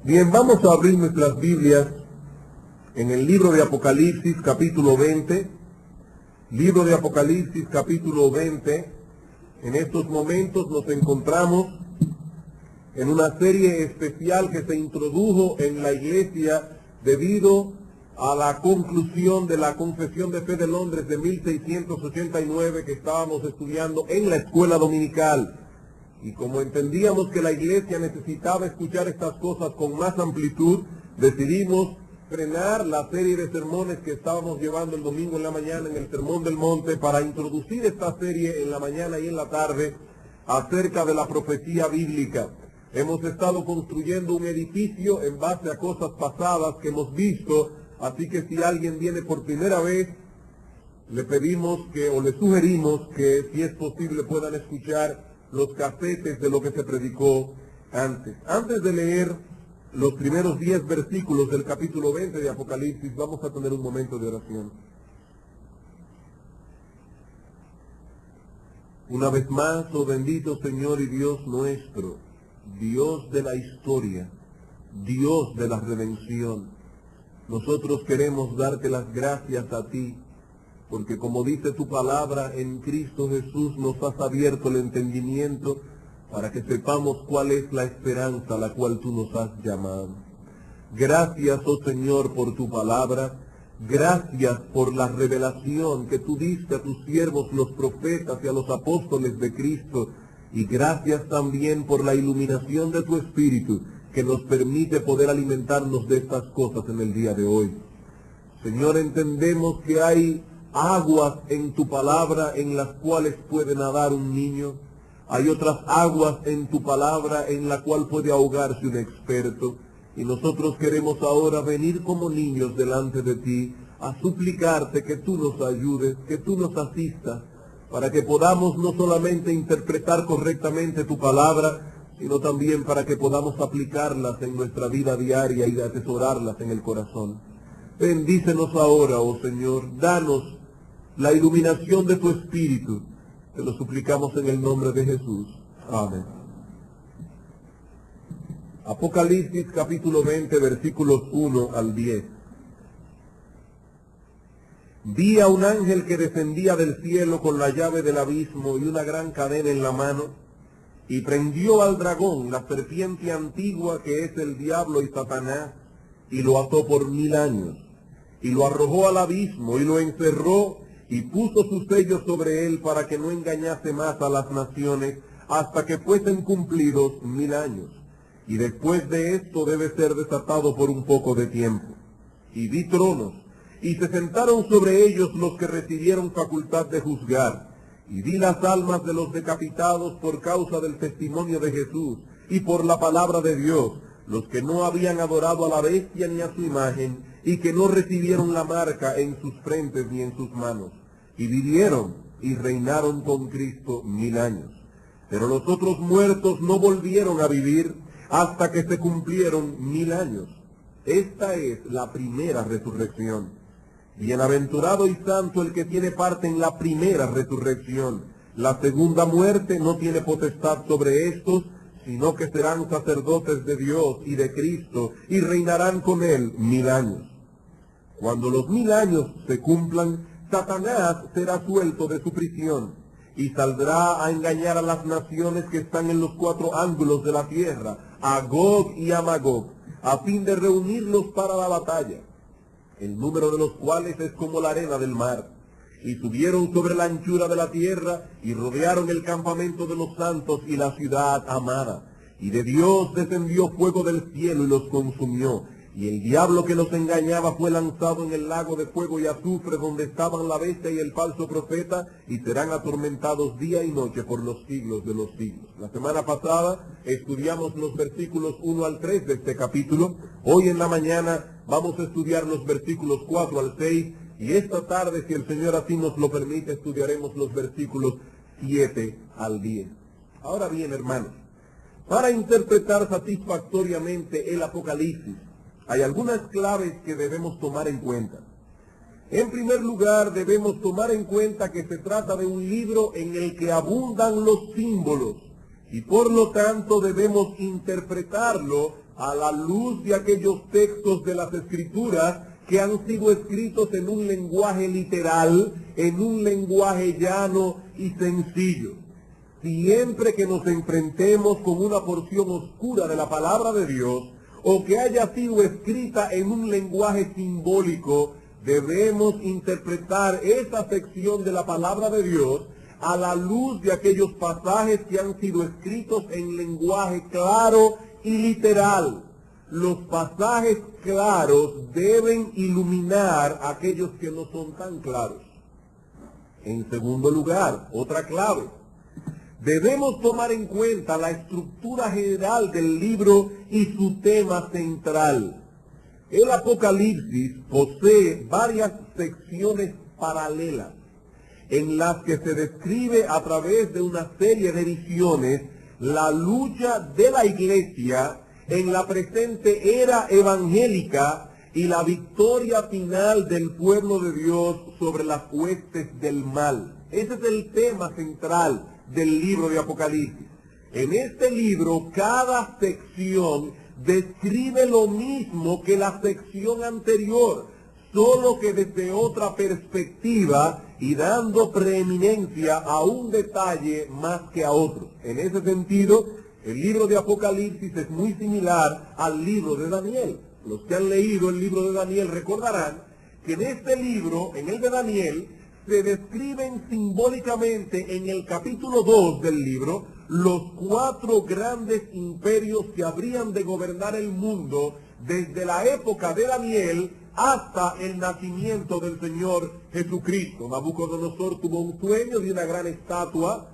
Bien, vamos a abrir nuestras Biblias en el libro de Apocalipsis, capítulo 20. Libro de Apocalipsis, capítulo 20. En estos momentos nos encontramos en una serie especial que se introdujo en la iglesia debido a la conclusión de la Confesión de Fe de Londres de 1689 que estábamos estudiando en la escuela dominical. Y como entendíamos que la iglesia necesitaba escuchar estas cosas con más amplitud, decidimos frenar la serie de sermones que estábamos llevando el domingo en la mañana en el Sermón del Monte para introducir esta serie en la mañana y en la tarde acerca de la profecía bíblica. Hemos estado construyendo un edificio en base a cosas pasadas que hemos visto, así que si alguien viene por primera vez, le pedimos o le sugerimos que si es posible puedan escuchar los casetes de lo que se predicó antes. Antes de leer los primeros 10 versículos del capítulo 20 de Apocalipsis, vamos a tener un momento de oración. Una vez más, oh bendito Señor y Dios nuestro, Dios de la historia, Dios de la redención, nosotros queremos darte las gracias a ti, porque como dice tu palabra, en Cristo Jesús nos has abierto el entendimiento para que sepamos cuál es la esperanza a la cual tú nos has llamado. Gracias, oh Señor, por tu palabra. Gracias por la revelación que tú diste a tus siervos, los profetas y a los apóstoles de Cristo. Y gracias también por la iluminación de tu Espíritu que nos permite poder alimentarnos de estas cosas en el día de hoy. Señor, entendemos que hay aguas en tu palabra en las cuales puede nadar un niño. Hay otras aguas en tu palabra en la cual puede ahogarse un experto. Y nosotros queremos ahora venir como niños delante de ti a suplicarte que tú nos ayudes, que tú nos asistas, para que podamos no solamente interpretar correctamente tu palabra, sino también para que podamos aplicarlas en nuestra vida diaria y atesorarlas en el corazón. Bendícenos ahora, oh Señor, danos la iluminación de tu Espíritu. Te lo suplicamos en el nombre de Jesús. Amén. Apocalipsis capítulo 20, versículos 1 al 10. Vi a un ángel que descendía del cielo con la llave del abismo y una gran cadena en la mano, y prendió al dragón, la serpiente antigua que es el diablo y Satanás, y lo ató por 1000 años, y lo arrojó al abismo y lo encerró, y puso sus sellos sobre él para que no engañase más a las naciones hasta que fuesen cumplidos 1000 años. Y después de esto debe ser desatado por un poco de tiempo. Y vi tronos, y se sentaron sobre ellos los que recibieron facultad de juzgar. Y vi las almas de los decapitados por causa del testimonio de Jesús y por la palabra de Dios, los que no habían adorado a la bestia ni a su imagen, y que no recibieron la marca en sus frentes ni en sus manos, y vivieron y reinaron con Cristo 1000 años. Pero los otros muertos no volvieron a vivir hasta que se cumplieron 1000 años. Esta es la primera resurrección. Bienaventurado y santo el que tiene parte en la primera resurrección. La segunda muerte no tiene potestad sobre estos, sino que serán sacerdotes de Dios y de Cristo, y reinarán con él 1000 años. Cuando los 1000 años se cumplan, Satanás será suelto de su prisión, y saldrá a engañar a las naciones que están en los 4 ángulos de la tierra, a Gog y a Magog, a fin de reunirlos para la batalla, el número de los cuales es como la arena del mar. Y subieron sobre la anchura de la tierra, y rodearon el campamento de los santos y la ciudad amada. Y de Dios descendió fuego del cielo y los consumió. Y el diablo que los engañaba fue lanzado en el lago de fuego y azufre, donde estaban la bestia y el falso profeta, y serán atormentados día y noche por los siglos de los siglos. La semana pasada estudiamos los versículos 1 al 3 de este capítulo. Hoy en la mañana vamos a estudiar los versículos 4 al 6, y esta tarde, si el Señor así nos lo permite, estudiaremos los versículos 7 al 10. Ahora bien, hermanos, para interpretar satisfactoriamente el Apocalipsis, hay algunas claves que debemos tomar en cuenta. En primer lugar, debemos tomar en cuenta que se trata de un libro en el que abundan los símbolos, y por lo tanto debemos interpretarlo a la luz de aquellos textos de las Escrituras que han sido escritos en un lenguaje literal, en un lenguaje llano y sencillo. Siempre que nos enfrentemos con una porción oscura de la palabra de Dios, o que haya sido escrita en un lenguaje simbólico, debemos interpretar esa sección de la palabra de Dios a la luz de aquellos pasajes que han sido escritos en lenguaje claro y literal. Los pasajes claros deben iluminar a aquellos que no son tan claros. En segundo lugar, otra clave. Debemos tomar en cuenta la estructura general del libro y su tema central. El Apocalipsis posee varias secciones paralelas en las que se describe a través de una serie de visiones la lucha de la iglesia en la presente era evangélica y la victoria final del pueblo de Dios sobre las huestes del mal. Ese es el tema central del libro de Apocalipsis. En este libro, cada sección describe lo mismo que la sección anterior, solo que desde otra perspectiva y dando preeminencia a un detalle más que a otro. En ese sentido, el libro de Apocalipsis es muy similar al libro de Daniel. Los que han leído el libro de Daniel recordarán que en este libro, en el de Daniel, se describen simbólicamente en el capítulo 2 del libro los 4 grandes imperios que habrían de gobernar el mundo desde la época de Daniel hasta el nacimiento del Señor Jesucristo. Nabucodonosor tuvo un sueño de una gran estatua.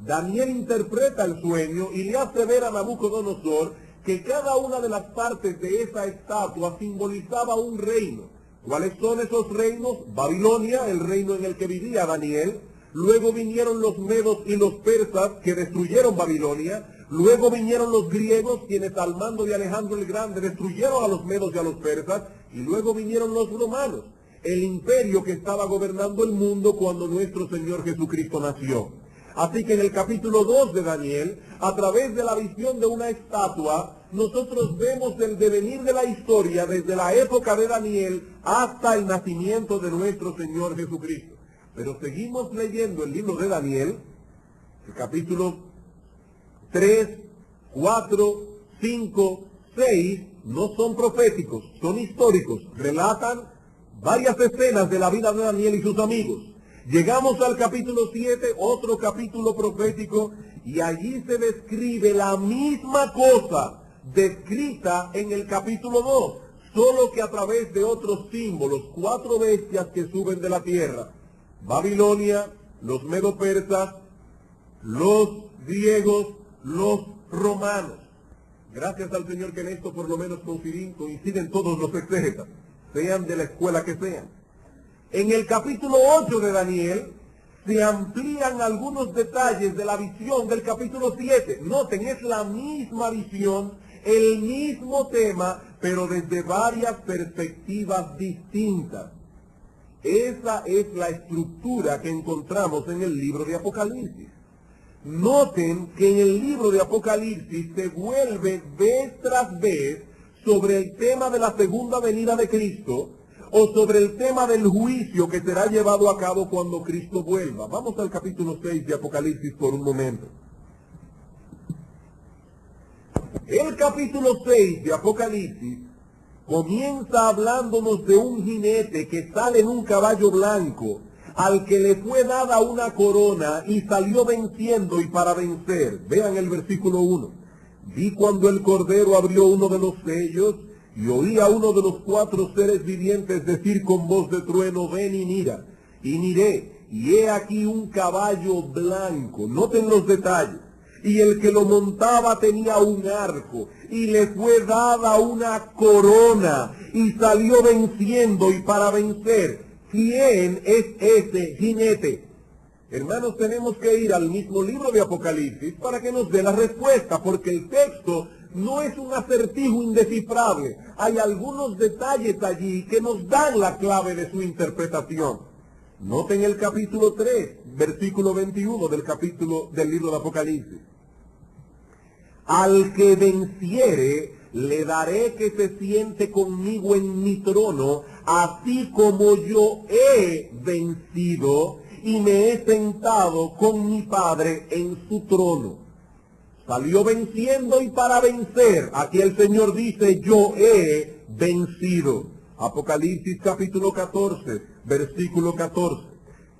Daniel interpreta el sueño y le hace ver a Nabucodonosor que cada una de las partes de esa estatua simbolizaba un reino. ¿Cuáles son esos reinos? Babilonia, el reino en el que vivía Daniel. Luego vinieron los medos y los persas que destruyeron Babilonia. Luego vinieron los griegos, quienes al mando de Alejandro el Grande destruyeron a los medos y a los persas. Y luego vinieron los romanos, el imperio que estaba gobernando el mundo cuando nuestro Señor Jesucristo nació. Así que en el capítulo 2 de Daniel, a través de la visión de una estatua, nosotros vemos el devenir de la historia desde la época de Daniel hasta el nacimiento de nuestro Señor Jesucristo. Pero seguimos leyendo el libro de Daniel, el capítulo 3, 4, 5, 6, no son proféticos, son históricos, relatan varias escenas de la vida de Daniel y sus amigos. Llegamos al capítulo 7, otro capítulo profético, y allí se describe la misma cosa descrita en el capítulo 2, solo que a través de otros símbolos, 4 bestias que suben de la tierra: Babilonia, los medo-persas, los griegos, los romanos. Gracias al Señor que en esto por lo menos coinciden todos los exégetas, sean de la escuela que sean. En el capítulo 8 de Daniel se amplían algunos detalles de la visión del capítulo 7. Noten, es la misma visión, el mismo tema, pero desde varias perspectivas distintas. Esa es la estructura que encontramos en el libro de Apocalipsis. Noten que en el libro de Apocalipsis se vuelve vez tras vez sobre el tema de la segunda venida de Cristo, o sobre el tema del juicio que será llevado a cabo cuando Cristo vuelva. Vamos al capítulo 6 de Apocalipsis por un momento. El capítulo 6 de Apocalipsis comienza hablándonos de un jinete que sale en un caballo blanco, al que le fue dada una corona y salió venciendo y para vencer. Vean el versículo 1. Vi cuando el Cordero abrió uno de los sellos, y oí a uno de los 4 seres vivientes decir con voz de trueno: ven y mira. Y miré, y he aquí un caballo blanco. Noten los detalles. Y el que lo montaba tenía un arco, y le fue dada una corona, y salió venciendo y para vencer. ¿Quién es ese jinete? Hermanos, tenemos que ir al mismo libro de Apocalipsis para que nos dé la respuesta, porque el texto no es un acertijo indescifrable. Hay algunos detalles allí que nos dan la clave de su interpretación. Noten el capítulo 3, versículo 21 del libro de Apocalipsis. Al que venciere, le daré que se siente conmigo en mi trono, así como yo he vencido y me he sentado con mi Padre en su trono. Salió venciendo y para vencer. Aquí el Señor dice, yo he vencido. Apocalipsis capítulo 14, versículo 14.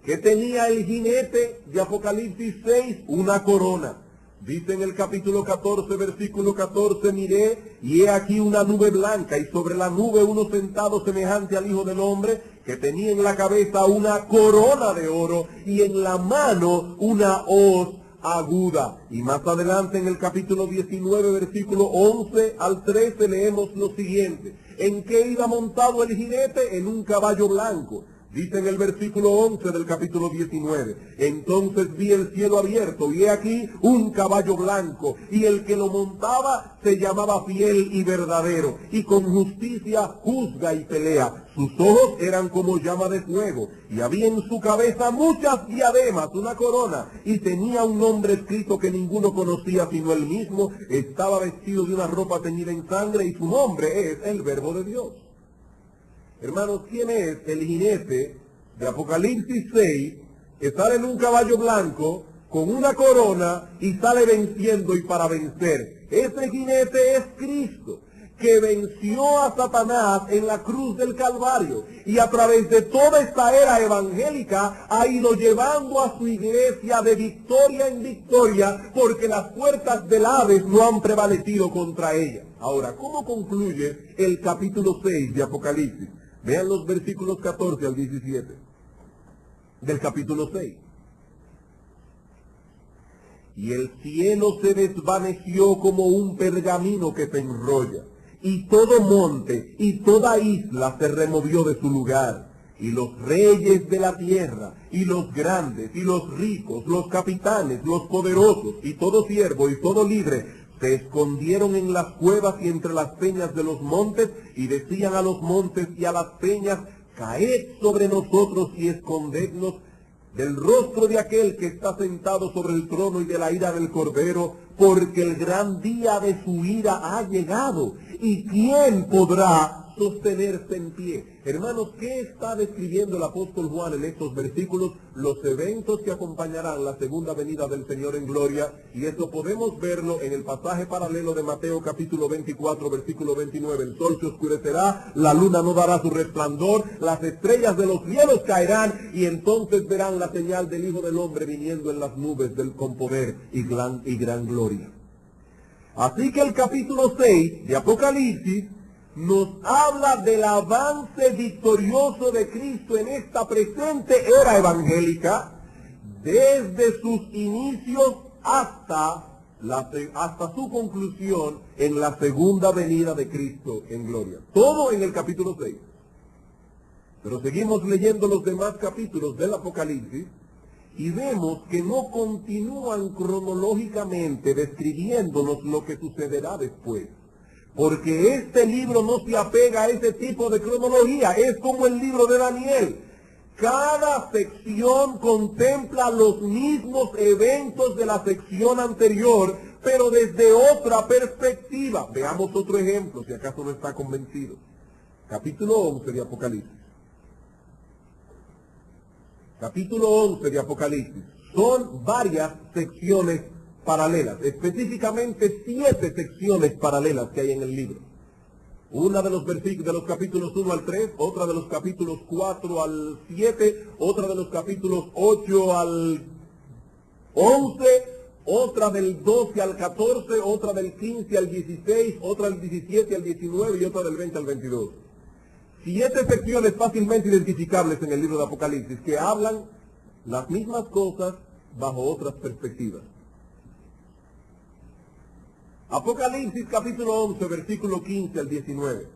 ¿Qué tenía el jinete de Apocalipsis 6? Una corona. Dice en el capítulo 14, versículo 14, miré, y he aquí una nube blanca, y sobre la nube uno sentado semejante al Hijo del Hombre, que tenía en la cabeza una corona de oro, y en la mano una hoz aguda. Y más adelante en el capítulo 19, versículo 11 al 13, leemos lo siguiente. ¿En qué iba montado el jinete? En un caballo blanco. Dice en el versículo 11 del capítulo 19, entonces vi el cielo abierto y he aquí un caballo blanco, y el que lo montaba se llamaba Fiel y Verdadero, y con justicia juzga y pelea. Sus ojos eran como llama de fuego, y había en su cabeza muchas diademas, una corona, y tenía un nombre escrito que ninguno conocía sino él mismo. Estaba vestido de una ropa teñida en sangre, y su nombre es el Verbo de Dios. Hermanos, ¿quién es el jinete de Apocalipsis 6 que sale en un caballo blanco con una corona y sale venciendo y para vencer? Ese jinete es Cristo, que venció a Satanás en la cruz del Calvario y a través de toda esta era evangélica ha ido llevando a su iglesia de victoria en victoria, porque las puertas del Hades no han prevalecido contra ella. Ahora, ¿cómo concluye el capítulo 6 de Apocalipsis? Vean los versículos 14 al 17 del capítulo 6. Y el cielo se desvaneció como un pergamino que se enrolla, y todo monte y toda isla se removió de su lugar, y los reyes de la tierra, y los grandes, y los ricos, los capitanes, los poderosos, y todo siervo y todo libre, se escondieron en las cuevas y entre las peñas de los montes, y decían a los montes y a las peñas, caed sobre nosotros y escondednos del rostro de aquel que está sentado sobre el trono y de la ira del Cordero, porque el gran día de su ira ha llegado, y ¿quién podrá sostenerse en pie? Hermanos, ¿qué está describiendo el apóstol Juan en estos versículos? Los eventos que acompañarán la segunda venida del Señor en gloria, y eso podemos verlo en el pasaje paralelo de Mateo capítulo 24, versículo 29. El sol se oscurecerá, la luna no dará su resplandor, las estrellas de los cielos caerán, y entonces verán la señal del Hijo del Hombre viniendo en las nubes con poder y gran gloria. Así que el capítulo 6 de Apocalipsis nos habla del avance victorioso de Cristo en esta presente era evangélica, desde sus inicios hasta su conclusión en la segunda venida de Cristo en gloria. Todo en el capítulo 6. Pero seguimos leyendo los demás capítulos del Apocalipsis y vemos que no continúan cronológicamente describiéndonos lo que sucederá después. Porque este libro no se apega a ese tipo de cronología, es como el libro de Daniel. Cada sección contempla los mismos eventos de la sección anterior, pero desde otra perspectiva. Veamos otro ejemplo, si acaso no está convencido. Capítulo 11 de Apocalipsis. Capítulo 11 de Apocalipsis. Son varias secciones paralelas, específicamente 7 secciones paralelas que hay en el libro. Una de los versículos de los capítulos 1 al 3, otra de los capítulos 4 al 7, otra de los capítulos 8 al 11, otra del 12 al 14, otra del 15 al 16, otra del 17 al 19 y otra del 20 al 22. 7 secciones fácilmente identificables en el libro de Apocalipsis que hablan las mismas cosas bajo otras perspectivas. Apocalipsis capítulo 11, versículo 15 al 19.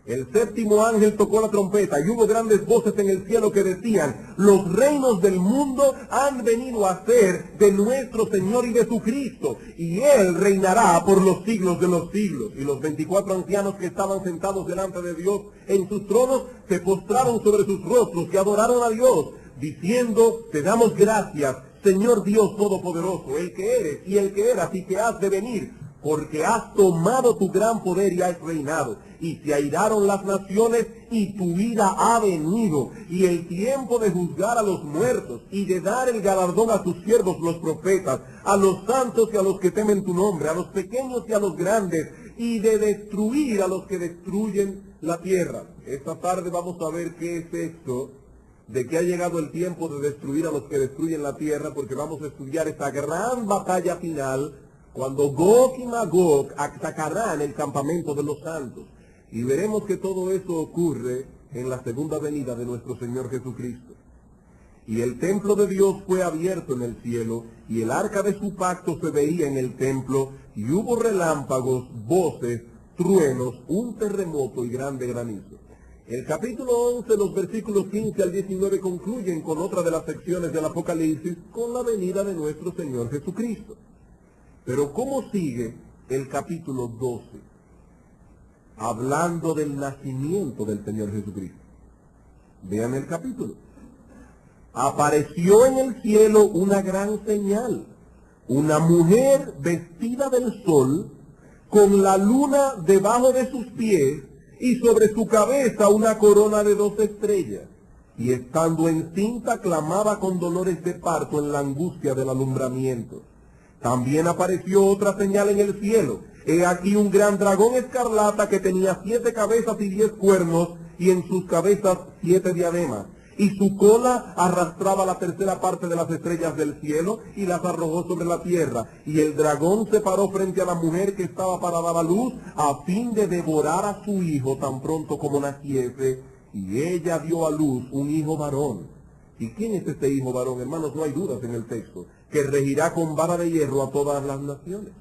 El séptimo ángel tocó la trompeta y hubo grandes voces en el cielo que decían: los reinos del mundo han venido a ser de nuestro Señor y de su Cristo, y Él reinará por los siglos de los siglos. Y los 24 ancianos que estaban sentados delante de Dios en sus tronos se postraron sobre sus rostros y adoraron a Dios, diciendo: te damos gracias, Señor Dios Todopoderoso, el que eres y el que eras y que has de venir, porque has tomado tu gran poder y has reinado, y se airaron las naciones, y tu ira ha venido, y el tiempo de juzgar a los muertos, y de dar el galardón a tus siervos los profetas, a los santos y a los que temen tu nombre, a los pequeños y a los grandes, y de destruir a los que destruyen la tierra. Esta tarde vamos a ver qué es esto, de que ha llegado el tiempo de destruir a los que destruyen la tierra, porque vamos a estudiar esta gran batalla final, cuando Gog y Magog atacarán el campamento de los santos. Y veremos que todo eso ocurre en la segunda venida de nuestro Señor Jesucristo. Y el templo de Dios fue abierto en el cielo, y el arca de su pacto se veía en el templo, y hubo relámpagos, voces, truenos, un terremoto y grande granizo. El capítulo 11, los versículos 15 al 19 concluyen con otra de las secciones del Apocalipsis, con la venida de nuestro Señor Jesucristo. Pero ¿cómo sigue el capítulo 12? Hablando del nacimiento del Señor Jesucristo. Vean el capítulo. Apareció en el cielo una gran señal, una mujer vestida del sol, con la luna debajo de sus pies, y sobre su cabeza una corona de 2 estrellas. Y estando encinta clamaba con dolores de parto en la angustia del alumbramiento. También apareció otra señal en el cielo. He aquí un gran dragón escarlata que tenía 7 cabezas y 10 cuernos, y en sus cabezas 7 diademas. Y su cola arrastraba la tercera parte de las estrellas del cielo y las arrojó sobre la tierra. Y el dragón se paró frente a la mujer que estaba para dar a luz, a fin de devorar a su hijo tan pronto como naciese. Y ella dio a luz un hijo varón. ¿Y quién es este hijo varón? Hermanos, no hay dudas en el texto. Que regirá con vara de hierro a todas las naciones.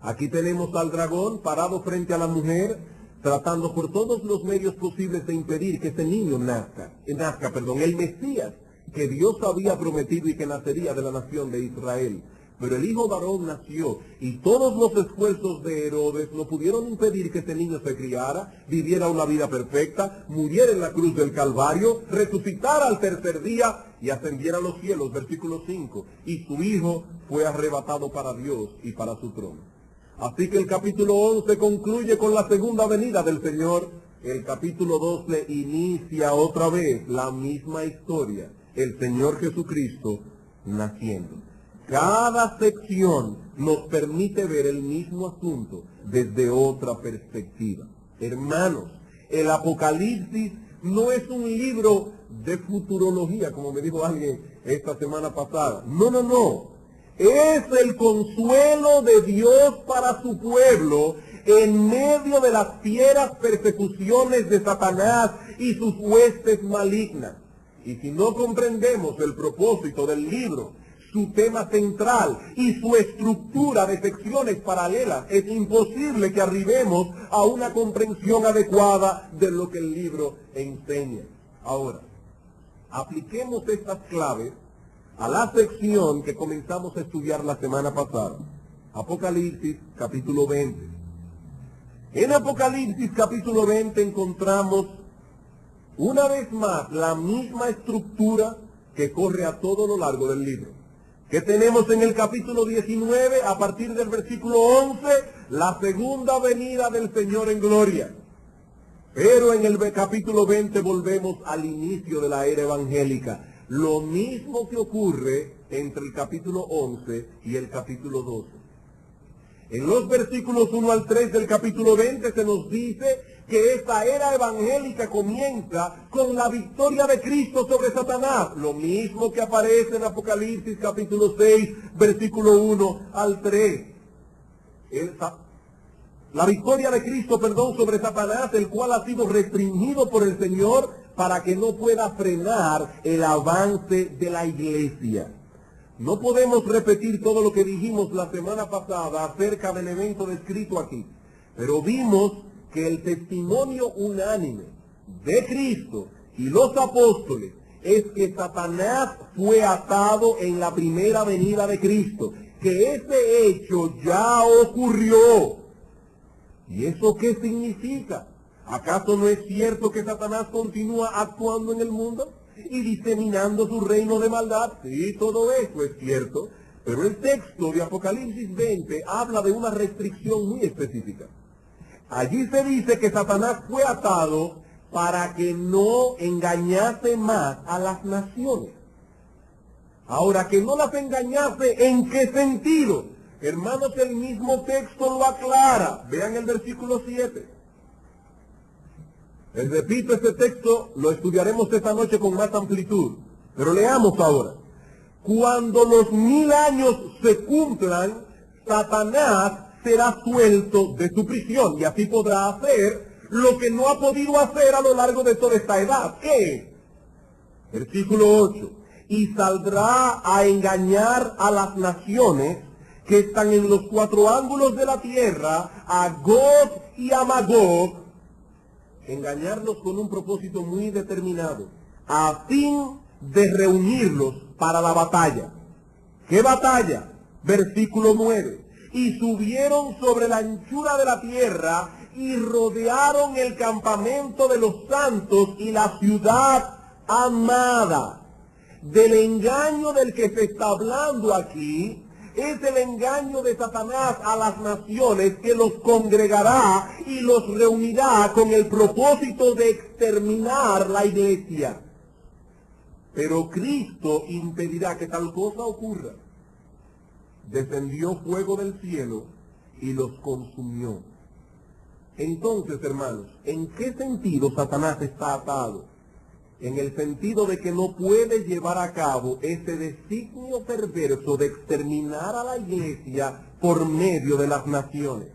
Aquí tenemos al dragón parado frente a la mujer, tratando por todos los medios posibles de impedir que ese niño nazca, el Mesías que Dios había prometido y que nacería de la nación de Israel. Pero el hijo varón nació, y todos los esfuerzos de Herodes no pudieron impedir que ese niño se criara, viviera una vida perfecta, muriera en la cruz del Calvario, resucitara al tercer día y ascendiera a los cielos, versículo 5. Y su hijo fue arrebatado para Dios y para su trono. Así que el capítulo 11 concluye con la segunda venida del Señor. El capítulo 12 inicia otra vez la misma historia, el Señor Jesucristo naciendo. Cada sección nos permite ver el mismo asunto desde otra perspectiva. Hermanos, el Apocalipsis no es un libro de futurología, como me dijo alguien esta semana pasada. No. Es el consuelo de Dios para su pueblo en medio de las fieras persecuciones de Satanás y sus huestes malignas. Y si no comprendemos el propósito del libro, su tema central y su estructura de secciones paralelas, es imposible que arribemos a una comprensión adecuada de lo que el libro enseña. Ahora, apliquemos estas claves a la sección que comenzamos a estudiar la semana pasada. Apocalipsis capítulo 20. En Apocalipsis capítulo 20 encontramos una vez más la misma estructura que corre a todo lo largo del libro. Que tenemos en el capítulo 19, a partir del versículo 11, la segunda venida del Señor en gloria. Pero en el capítulo 20 volvemos al inicio de la era evangélica. Lo mismo que ocurre entre el capítulo 11 y el capítulo 12. En los versículos 1 al 3 del capítulo 20 se nos dice que esta era evangélica comienza con la victoria de Cristo sobre Satanás. Lo mismo que aparece en Apocalipsis capítulo 6, versículo 1 al 3. La victoria de Cristo, sobre Satanás, el cual ha sido restringido por el Señor para que no pueda frenar el avance de la iglesia. No podemos repetir todo lo que dijimos la semana pasada acerca del evento descrito aquí, pero vimos que el testimonio unánime de Cristo y los apóstoles es que Satanás fue atado en la primera venida de Cristo, que ese hecho ya ocurrió. ¿Y eso qué significa? ¿Acaso no es cierto que Satanás continúa actuando en el mundo y diseminando su reino de maldad? Sí, todo eso es cierto, Pero el texto de Apocalipsis 20 habla de una restricción muy específica. Allí se dice que Satanás fue atado para que no engañase más a las naciones. Ahora, que no las engañase, ¿en qué sentido? Hermanos, el mismo texto lo aclara. Vean el versículo 7. Les repito, este texto lo estudiaremos esta noche con más amplitud. Pero leamos ahora. Cuando los 1000 años se cumplan, Satanás será suelto de su prisión y así podrá hacer lo que no ha podido hacer a lo largo de toda esta edad. ¿Qué? Versículo 8. Y saldrá a engañar a las naciones que están en los 4 ángulos de la tierra, a Gog y a Magog, engañarlos con un propósito muy determinado, a fin de reunirlos para la batalla. ¿Qué batalla? Versículo 9. Y subieron sobre la anchura de la tierra y rodearon el campamento de los santos y la ciudad amada. Del engaño del que se está hablando aquí es el engaño de Satanás a las naciones, que los congregará y los reunirá con el propósito de exterminar la iglesia. Pero Cristo impedirá que tal cosa ocurra. Descendió fuego del cielo y los consumió. Entonces, hermanos, ¿en qué sentido Satanás está atado? En el sentido de que no puede llevar a cabo ese designio perverso de exterminar a la iglesia por medio de las naciones.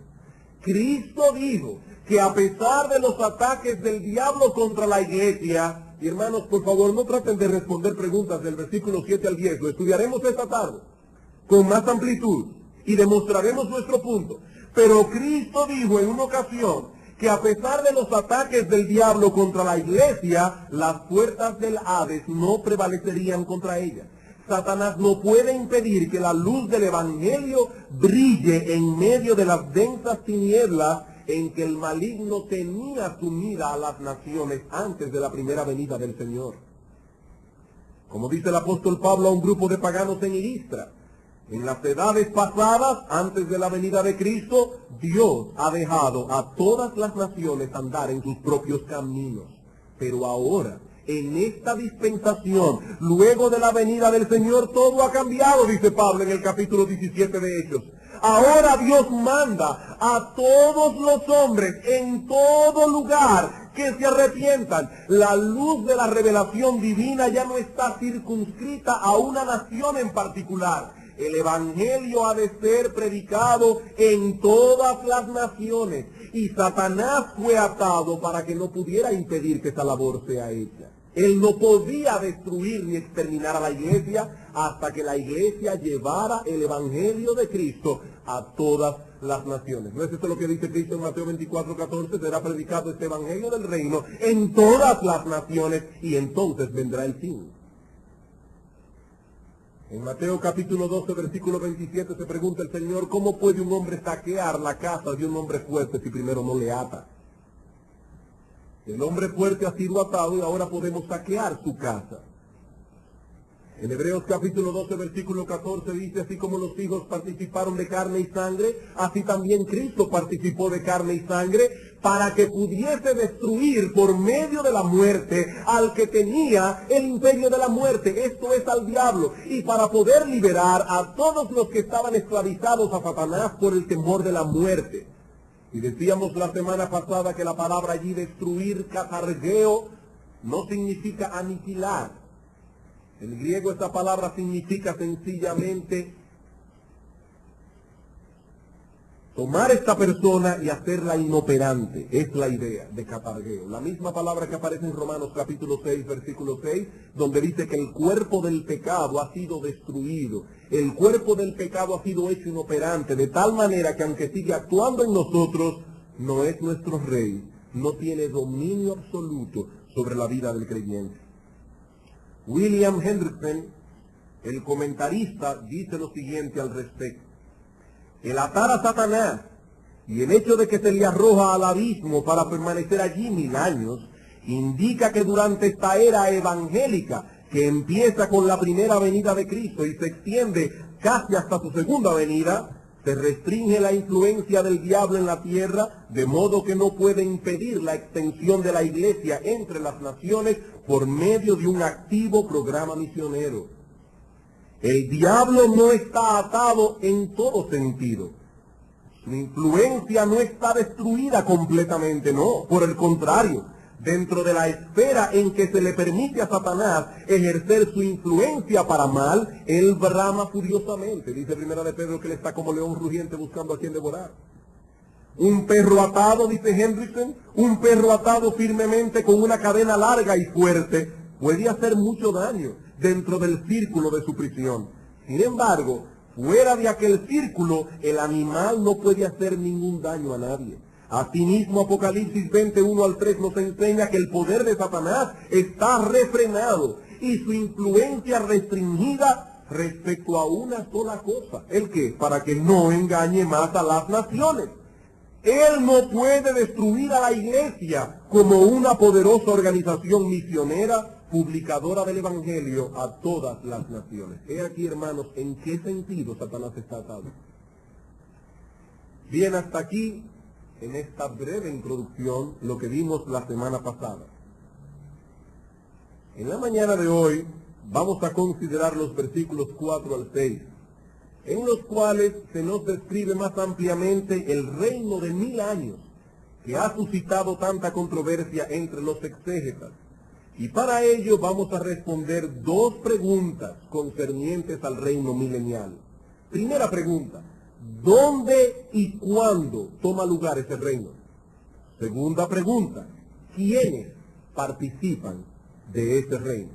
Cristo dijo que a pesar de los ataques del diablo contra la iglesia, y hermanos, por favor, no traten de responder preguntas del versículo 7 al 10, lo estudiaremos esta tarde con más amplitud y demostraremos nuestro punto. Pero Cristo dijo en una ocasión que a pesar de los ataques del diablo contra la iglesia, las puertas del Hades no prevalecerían contra ella. Satanás no puede impedir que la luz del Evangelio brille en medio de las densas tinieblas en que el maligno tenía sumida a las naciones antes de la primera venida del Señor. Como dice el apóstol Pablo a un grupo de paganos en Listra, en las edades pasadas, antes de la venida de Cristo, Dios ha dejado a todas las naciones andar en sus propios caminos. Pero ahora, en esta dispensación, luego de la venida del Señor, todo ha cambiado, dice Pablo en el capítulo 17 de Hechos. Ahora Dios manda a todos los hombres en todo lugar que se arrepientan. La luz de la revelación divina ya no está circunscrita a una nación en particular. El Evangelio ha de ser predicado en todas las naciones. Y Satanás fue atado para que no pudiera impedir que esa labor sea hecha. Él no podía destruir ni exterminar a la iglesia hasta que la iglesia llevara el Evangelio de Cristo a todas las naciones. ¿No es esto lo que dice Cristo en Mateo 24:14? Será predicado este Evangelio del reino en todas las naciones y entonces vendrá el fin. En Mateo capítulo 12, versículo 27 se pregunta el Señor, ¿cómo puede un hombre saquear la casa de un hombre fuerte si primero no le ata? El hombre fuerte ha sido atado y ahora podemos saquear su casa. En Hebreos capítulo 12, versículo 14 dice, así como los hijos participaron de carne y sangre, así también Cristo participó de carne y sangre para que pudiese destruir por medio de la muerte al que tenía el imperio de la muerte, esto es al diablo, y para poder liberar a todos los que estaban esclavizados a Satanás por el temor de la muerte. Y decíamos la semana pasada que la palabra allí destruir, katargeo, no significa aniquilar. En griego esta palabra significa sencillamente tomar esta persona y hacerla inoperante. Es la idea de katargeo. La misma palabra que aparece en Romanos capítulo 6, versículo 6, donde dice que el cuerpo del pecado ha sido destruido. El cuerpo del pecado ha sido hecho inoperante, de tal manera que aunque sigue actuando en nosotros, no es nuestro rey, no tiene dominio absoluto sobre la vida del creyente. William Hendrickson, el comentarista, dice lo siguiente al respecto. El atar a Satanás y el hecho de que se le arroja al abismo para permanecer allí 1000 años, indica que durante esta era evangélica, que empieza con la primera venida de Cristo y se extiende casi hasta su segunda venida, se restringe la influencia del diablo en la tierra, de modo que no puede impedir la extensión de la iglesia entre las naciones por medio de un activo programa misionero. El diablo no está atado en todo sentido. Su influencia no está destruida completamente, no. Por el contrario, dentro de la esfera en que se le permite a Satanás ejercer su influencia para mal, él brama furiosamente. Dice Primera de Pedro que él está como león rugiente buscando a quien devorar. Un perro atado, dice Hendrickson, un perro atado firmemente con una cadena larga y fuerte, puede hacer mucho daño dentro del círculo de su prisión. Sin embargo, fuera de aquel círculo, el animal no puede hacer ningún daño a nadie. Asimismo, Apocalipsis 21 al 3 nos enseña que el poder de Satanás está refrenado y su influencia restringida respecto a una sola cosa. ¿El qué? Para que no engañe más a las naciones. Él no puede destruir a la iglesia como una poderosa organización misionera, publicadora del Evangelio a todas las naciones. He aquí, hermanos, en qué sentido Satanás está atado. Bien, hasta aquí, en esta breve introducción, lo que vimos la semana pasada. En la mañana de hoy vamos a considerar los versículos 4 al 6, en los cuales se nos describe más ampliamente el reino de 1000 años, que ha suscitado tanta controversia entre los exégetas. Y para ello vamos a responder dos preguntas concernientes al reino milenial. Primera pregunta: ¿dónde y cuándo toma lugar ese reino? Segunda pregunta: ¿quiénes participan de ese reino?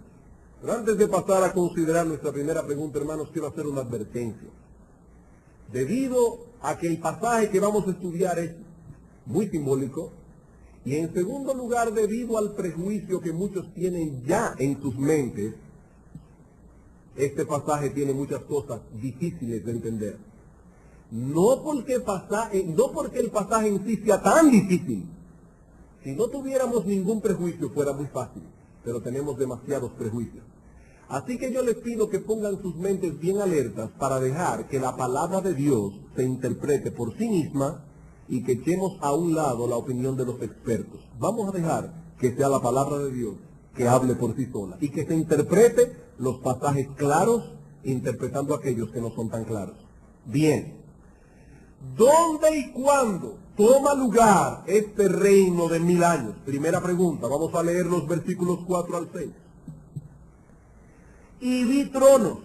Pero antes de pasar a considerar nuestra primera pregunta, hermanos, quiero hacer una advertencia. Debido a que el pasaje que vamos a estudiar es muy simbólico, y en segundo lugar, debido al prejuicio que muchos tienen ya en sus mentes, este pasaje tiene muchas cosas difíciles de entender. No porque el pasaje en sí sea tan difícil. Si no tuviéramos ningún prejuicio fuera muy fácil, pero tenemos demasiados prejuicios. Así que yo les pido que pongan sus mentes bien alertas para dejar que la palabra de Dios se interprete por sí misma y que echemos a un lado la opinión de los expertos. Vamos a dejar que sea la palabra de Dios que hable por sí sola y que se interprete los pasajes claros interpretando aquellos que no son tan claros. Bien, ¿dónde y cuándo toma lugar este reino de 1000 años? Primera pregunta, vamos a leer los versículos 4 al 6. Y vi tronos,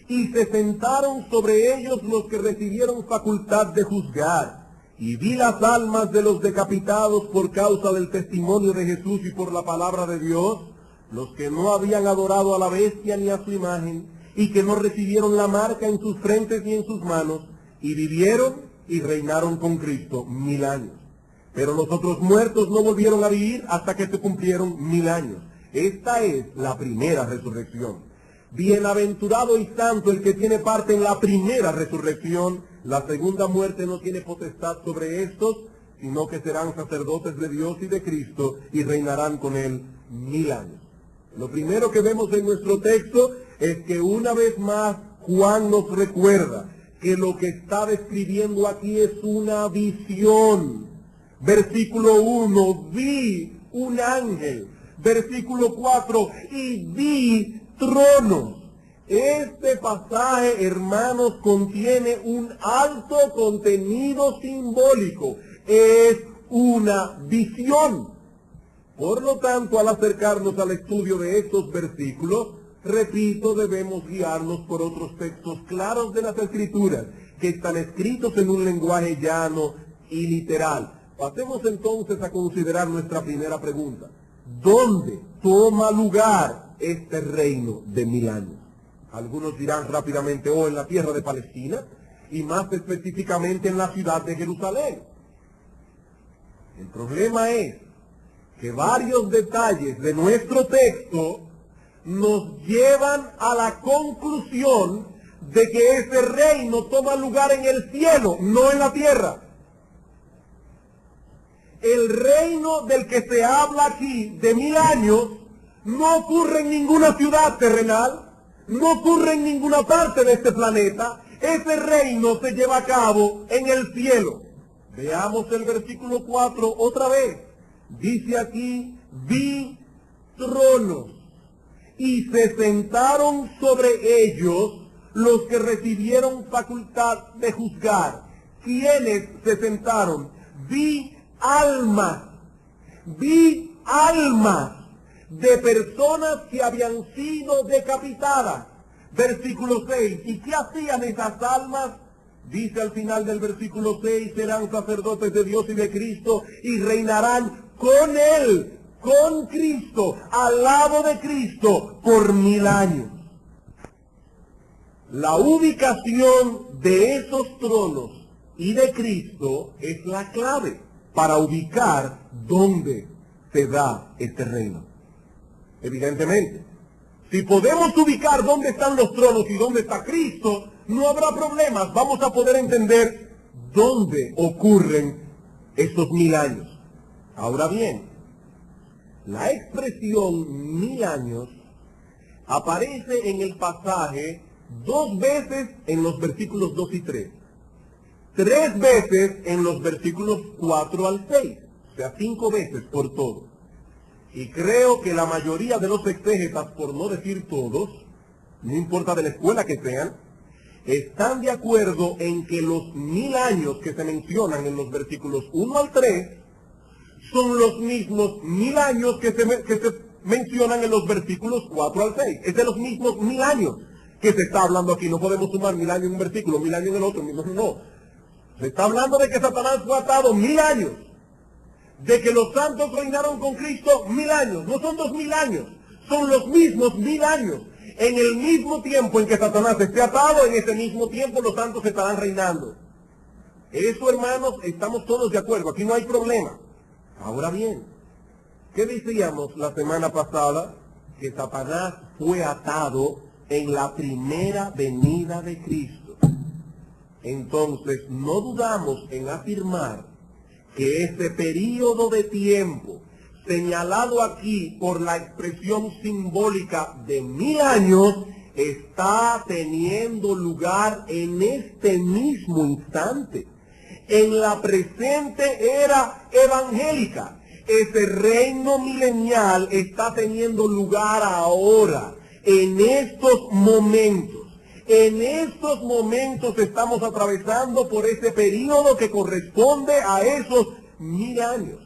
y se sentaron sobre ellos los que recibieron facultad de juzgar. Y vi las almas de los decapitados por causa del testimonio de Jesús y por la palabra de Dios, los que no habían adorado a la bestia ni a su imagen, y que no recibieron la marca en sus frentes ni en sus manos, y vivieron y reinaron con Cristo 1000 años. Pero los otros muertos no volvieron a vivir hasta que se cumplieron 1000 años. Esta es la primera resurrección. Bienaventurado y santo el que tiene parte en la primera resurrección. La segunda muerte no tiene potestad sobre estos, sino que serán sacerdotes de Dios y de Cristo y reinarán con él 1000 años. Lo primero que vemos en nuestro texto es que una vez más Juan nos recuerda que lo que está describiendo aquí es una visión. Versículo 1, vi un ángel. Versículo 4, y vi tronos. Este pasaje, hermanos, contiene un alto contenido simbólico. Es una visión. Por lo tanto, al acercarnos al estudio de estos versículos, repito, debemos guiarnos por otros textos claros de las Escrituras, que están escritos en un lenguaje llano y literal. Pasemos entonces a considerar nuestra primera pregunta. ¿Dónde toma lugar este reino de 1000 años? Algunos dirán rápidamente, en la tierra de Palestina, y más específicamente en la ciudad de Jerusalén. El problema es que varios detalles de nuestro texto nos llevan a la conclusión de que ese reino toma lugar en el cielo, no en la tierra. El reino del que se habla aquí, de 1000 años, no ocurre en ninguna ciudad terrenal, no ocurre en ninguna parte de este planeta. Ese reino se lleva a cabo en el cielo. Veamos el versículo 4 otra vez. Dice aquí, vi tronos y se sentaron sobre ellos los que recibieron facultad de juzgar. ¿Quiénes se sentaron? Vi almas de personas que habían sido decapitadas. Versículo 6. ¿Y qué hacían esas almas? Dice al final del versículo 6, serán sacerdotes de Dios y de Cristo y reinarán con Él, con Cristo, al lado de Cristo, por 1000 años. La ubicación de esos tronos y de Cristo es la clave para ubicar dónde se da este reino. Evidentemente, si podemos ubicar dónde están los tronos y dónde está Cristo, no habrá problemas. Vamos a poder entender dónde ocurren estos 1000 años. Ahora bien, la expresión 1000 años aparece en el pasaje 2 veces en los versículos 2 y 3. 3 veces en los versículos 4 al 6. O sea, 5 veces por todo. Y creo que la mayoría de los exégetas, por no decir todos, no importa de la escuela que sean, están de acuerdo en que los 1000 años que se mencionan en los versículos 1 al 3 son los mismos 1000 años que se mencionan en los versículos 4 al 6. Es de los mismos 1000 años que se está hablando aquí. No podemos sumar 1000 años en un versículo, 1000 años en el otro. No. Se está hablando de que Satanás fue atado 1000 años. De que los santos reinaron con Cristo 1000 años. No son 2000 años. Son los mismos 1000 años. En el mismo tiempo en que Satanás esté atado, en ese mismo tiempo los santos estarán reinando. Eso, hermanos, estamos todos de acuerdo. Aquí no hay problema. Ahora bien, ¿qué decíamos la semana pasada? Que Satanás fue atado en la primera venida de Cristo. Entonces, no dudamos en afirmar que ese período de tiempo señalado aquí por la expresión simbólica de 1000 años está teniendo lugar en este mismo instante, en la presente era evangélica. Ese reino milenial está teniendo lugar ahora, en estos momentos. En estos momentos estamos atravesando por ese período que corresponde a esos 1000 años.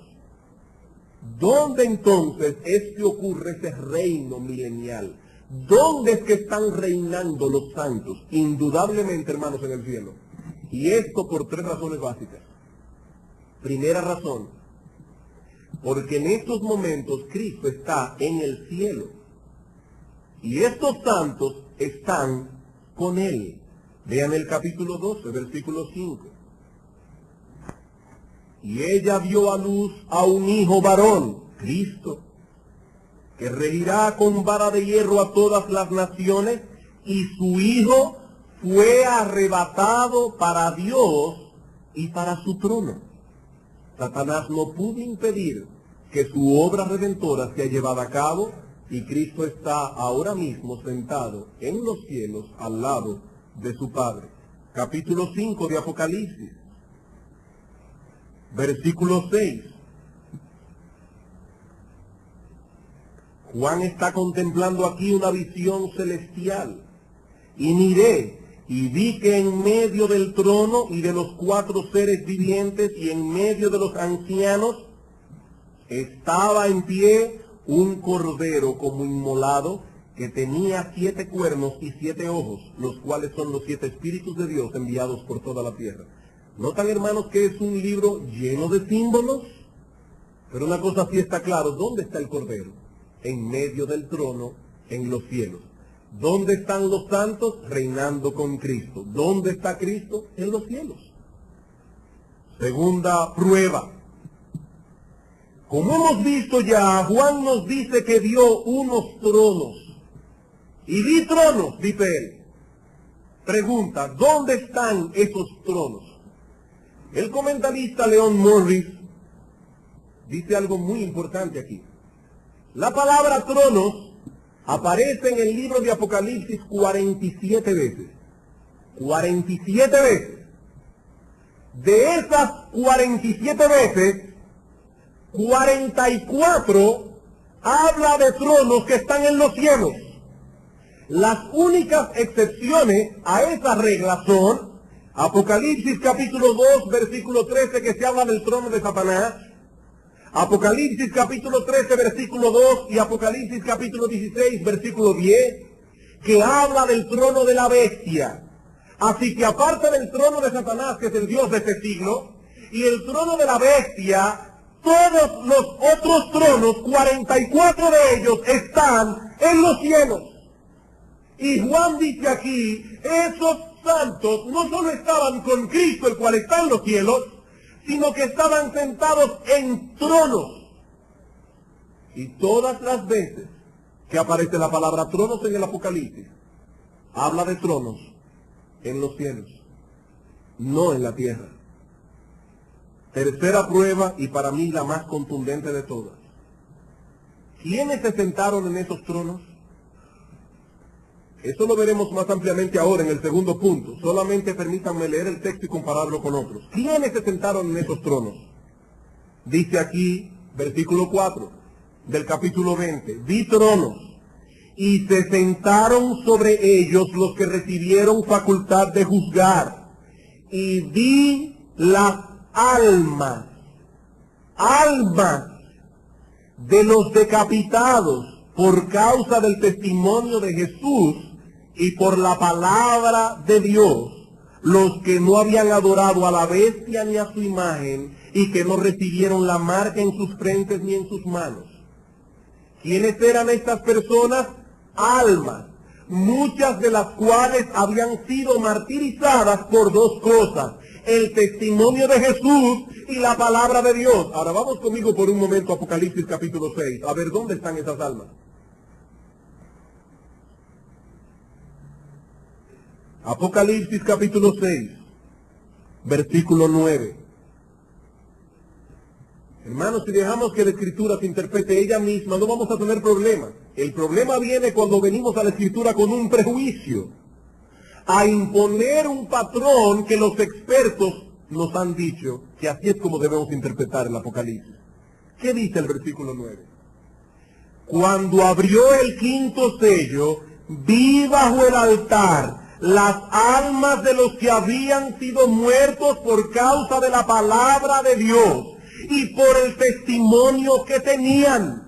¿Dónde entonces es que ocurre ese reino milenial? ¿Dónde es que están reinando los santos? Indudablemente, hermanos, en el cielo. Y esto por 3 razones básicas. Primera razón, porque en estos momentos Cristo está en el cielo. Y estos santos están con Él. Vean el capítulo 12, versículo 5. Y ella dio a luz a un hijo varón, Cristo, que regirá con vara de hierro a todas las naciones, y su hijo fue arrebatado para Dios y para su trono. Satanás no pudo impedir que su obra redentora sea llevada a cabo, y Cristo está ahora mismo sentado en los cielos al lado de su Padre. Capítulo 5 de Apocalipsis. Versículo 6. Juan está contemplando aquí una visión celestial. Y miré, y vi que en medio del trono y de los 4 seres vivientes y en medio de los ancianos estaba en pie un cordero como inmolado que tenía 7 cuernos y 7 ojos, los cuales son los 7 espíritus de Dios enviados por toda la tierra. ¿Notan, hermanos, que es un libro lleno de símbolos? Pero una cosa sí está claro, ¿dónde está el Cordero? En medio del trono, en los cielos. ¿Dónde están los santos? Reinando con Cristo. ¿Dónde está Cristo? En los cielos. Segunda prueba. Como hemos visto ya, Juan nos dice que vio unos tronos. Y vi tronos, dice él. Pregunta, ¿dónde están esos tronos? El comentarista Leon Morris dice algo muy importante aquí. La palabra tronos aparece en el libro de Apocalipsis 47 veces. 47 veces. De esas 47 veces, 44 habla de tronos que están en los cielos. Las únicas excepciones a esa regla son Apocalipsis capítulo 2, versículo 13, que se habla del trono de Satanás, Apocalipsis capítulo 13, versículo 2, y Apocalipsis capítulo 16, versículo 10, que habla del trono de la bestia. Así que aparte del trono de Satanás, que es el Dios de este siglo, y el trono de la bestia, todos los otros tronos, 44 de ellos, están en los cielos. Y Juan dice aquí, esos santos no solo estaban con Cristo, el cual está en los cielos, sino que estaban sentados en tronos. Y todas las veces que aparece la palabra tronos en el Apocalipsis, habla de tronos en los cielos, no en la tierra. Tercera prueba, y para mí la más contundente de todas. ¿Quiénes se sentaron en esos tronos? Eso lo veremos más ampliamente ahora en el segundo punto. Solamente permítanme leer el texto y compararlo con otros. ¿Quiénes se sentaron en esos tronos? Dice aquí, versículo 4 del capítulo 20. Vi tronos, y se sentaron sobre ellos los que recibieron facultad de juzgar. Y vi las almas de los decapitados por causa del testimonio de Jesús y por la palabra de Dios, los que no habían adorado a la bestia ni a su imagen, y que no recibieron la marca en sus frentes ni en sus manos. ¿Quiénes eran estas personas? Almas, muchas de las cuales habían sido martirizadas por dos cosas: el testimonio de Jesús y la palabra de Dios. Ahora vamos conmigo por un momento a Apocalipsis capítulo 6, a ver dónde están esas almas. Apocalipsis capítulo 6, versículo 9. Hermanos, si dejamos que la Escritura se interprete ella misma, no vamos a tener problema. El problema viene cuando venimos a la Escritura con un prejuicio, a imponer un patrón que los expertos nos han dicho que así es como debemos interpretar el Apocalipsis. ¿Qué dice el versículo 9? Cuando abrió el quinto sello, vi bajo el altar las almas de los que habían sido muertos por causa de la palabra de Dios y por el testimonio que tenían.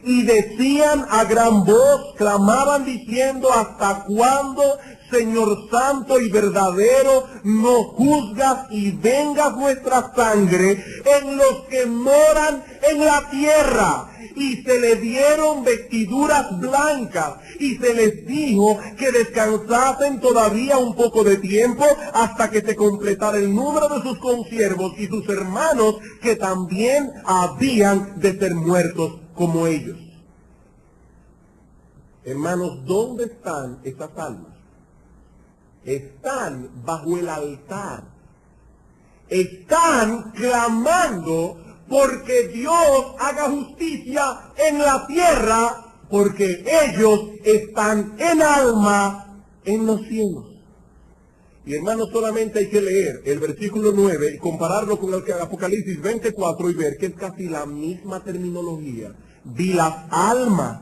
Y decían a gran voz, clamaban diciendo: ¿hasta cuándo, Señor santo y verdadero, no juzgas y vengas nuestra sangre en los que moran en la tierra? Y se le dieron vestiduras blancas, y se les dijo que descansasen todavía un poco de tiempo hasta que se completara el número de sus consiervos y sus hermanos, que también habían de ser muertos como ellos. Hermanos, ¿dónde están esas almas? Están bajo el altar. Están clamando porque Dios haga justicia en la tierra, porque ellos están en alma en los cielos. Y hermanos, solamente hay que leer el versículo 9 y compararlo con el Apocalipsis 24 y ver que es casi la misma terminología. Vi las almas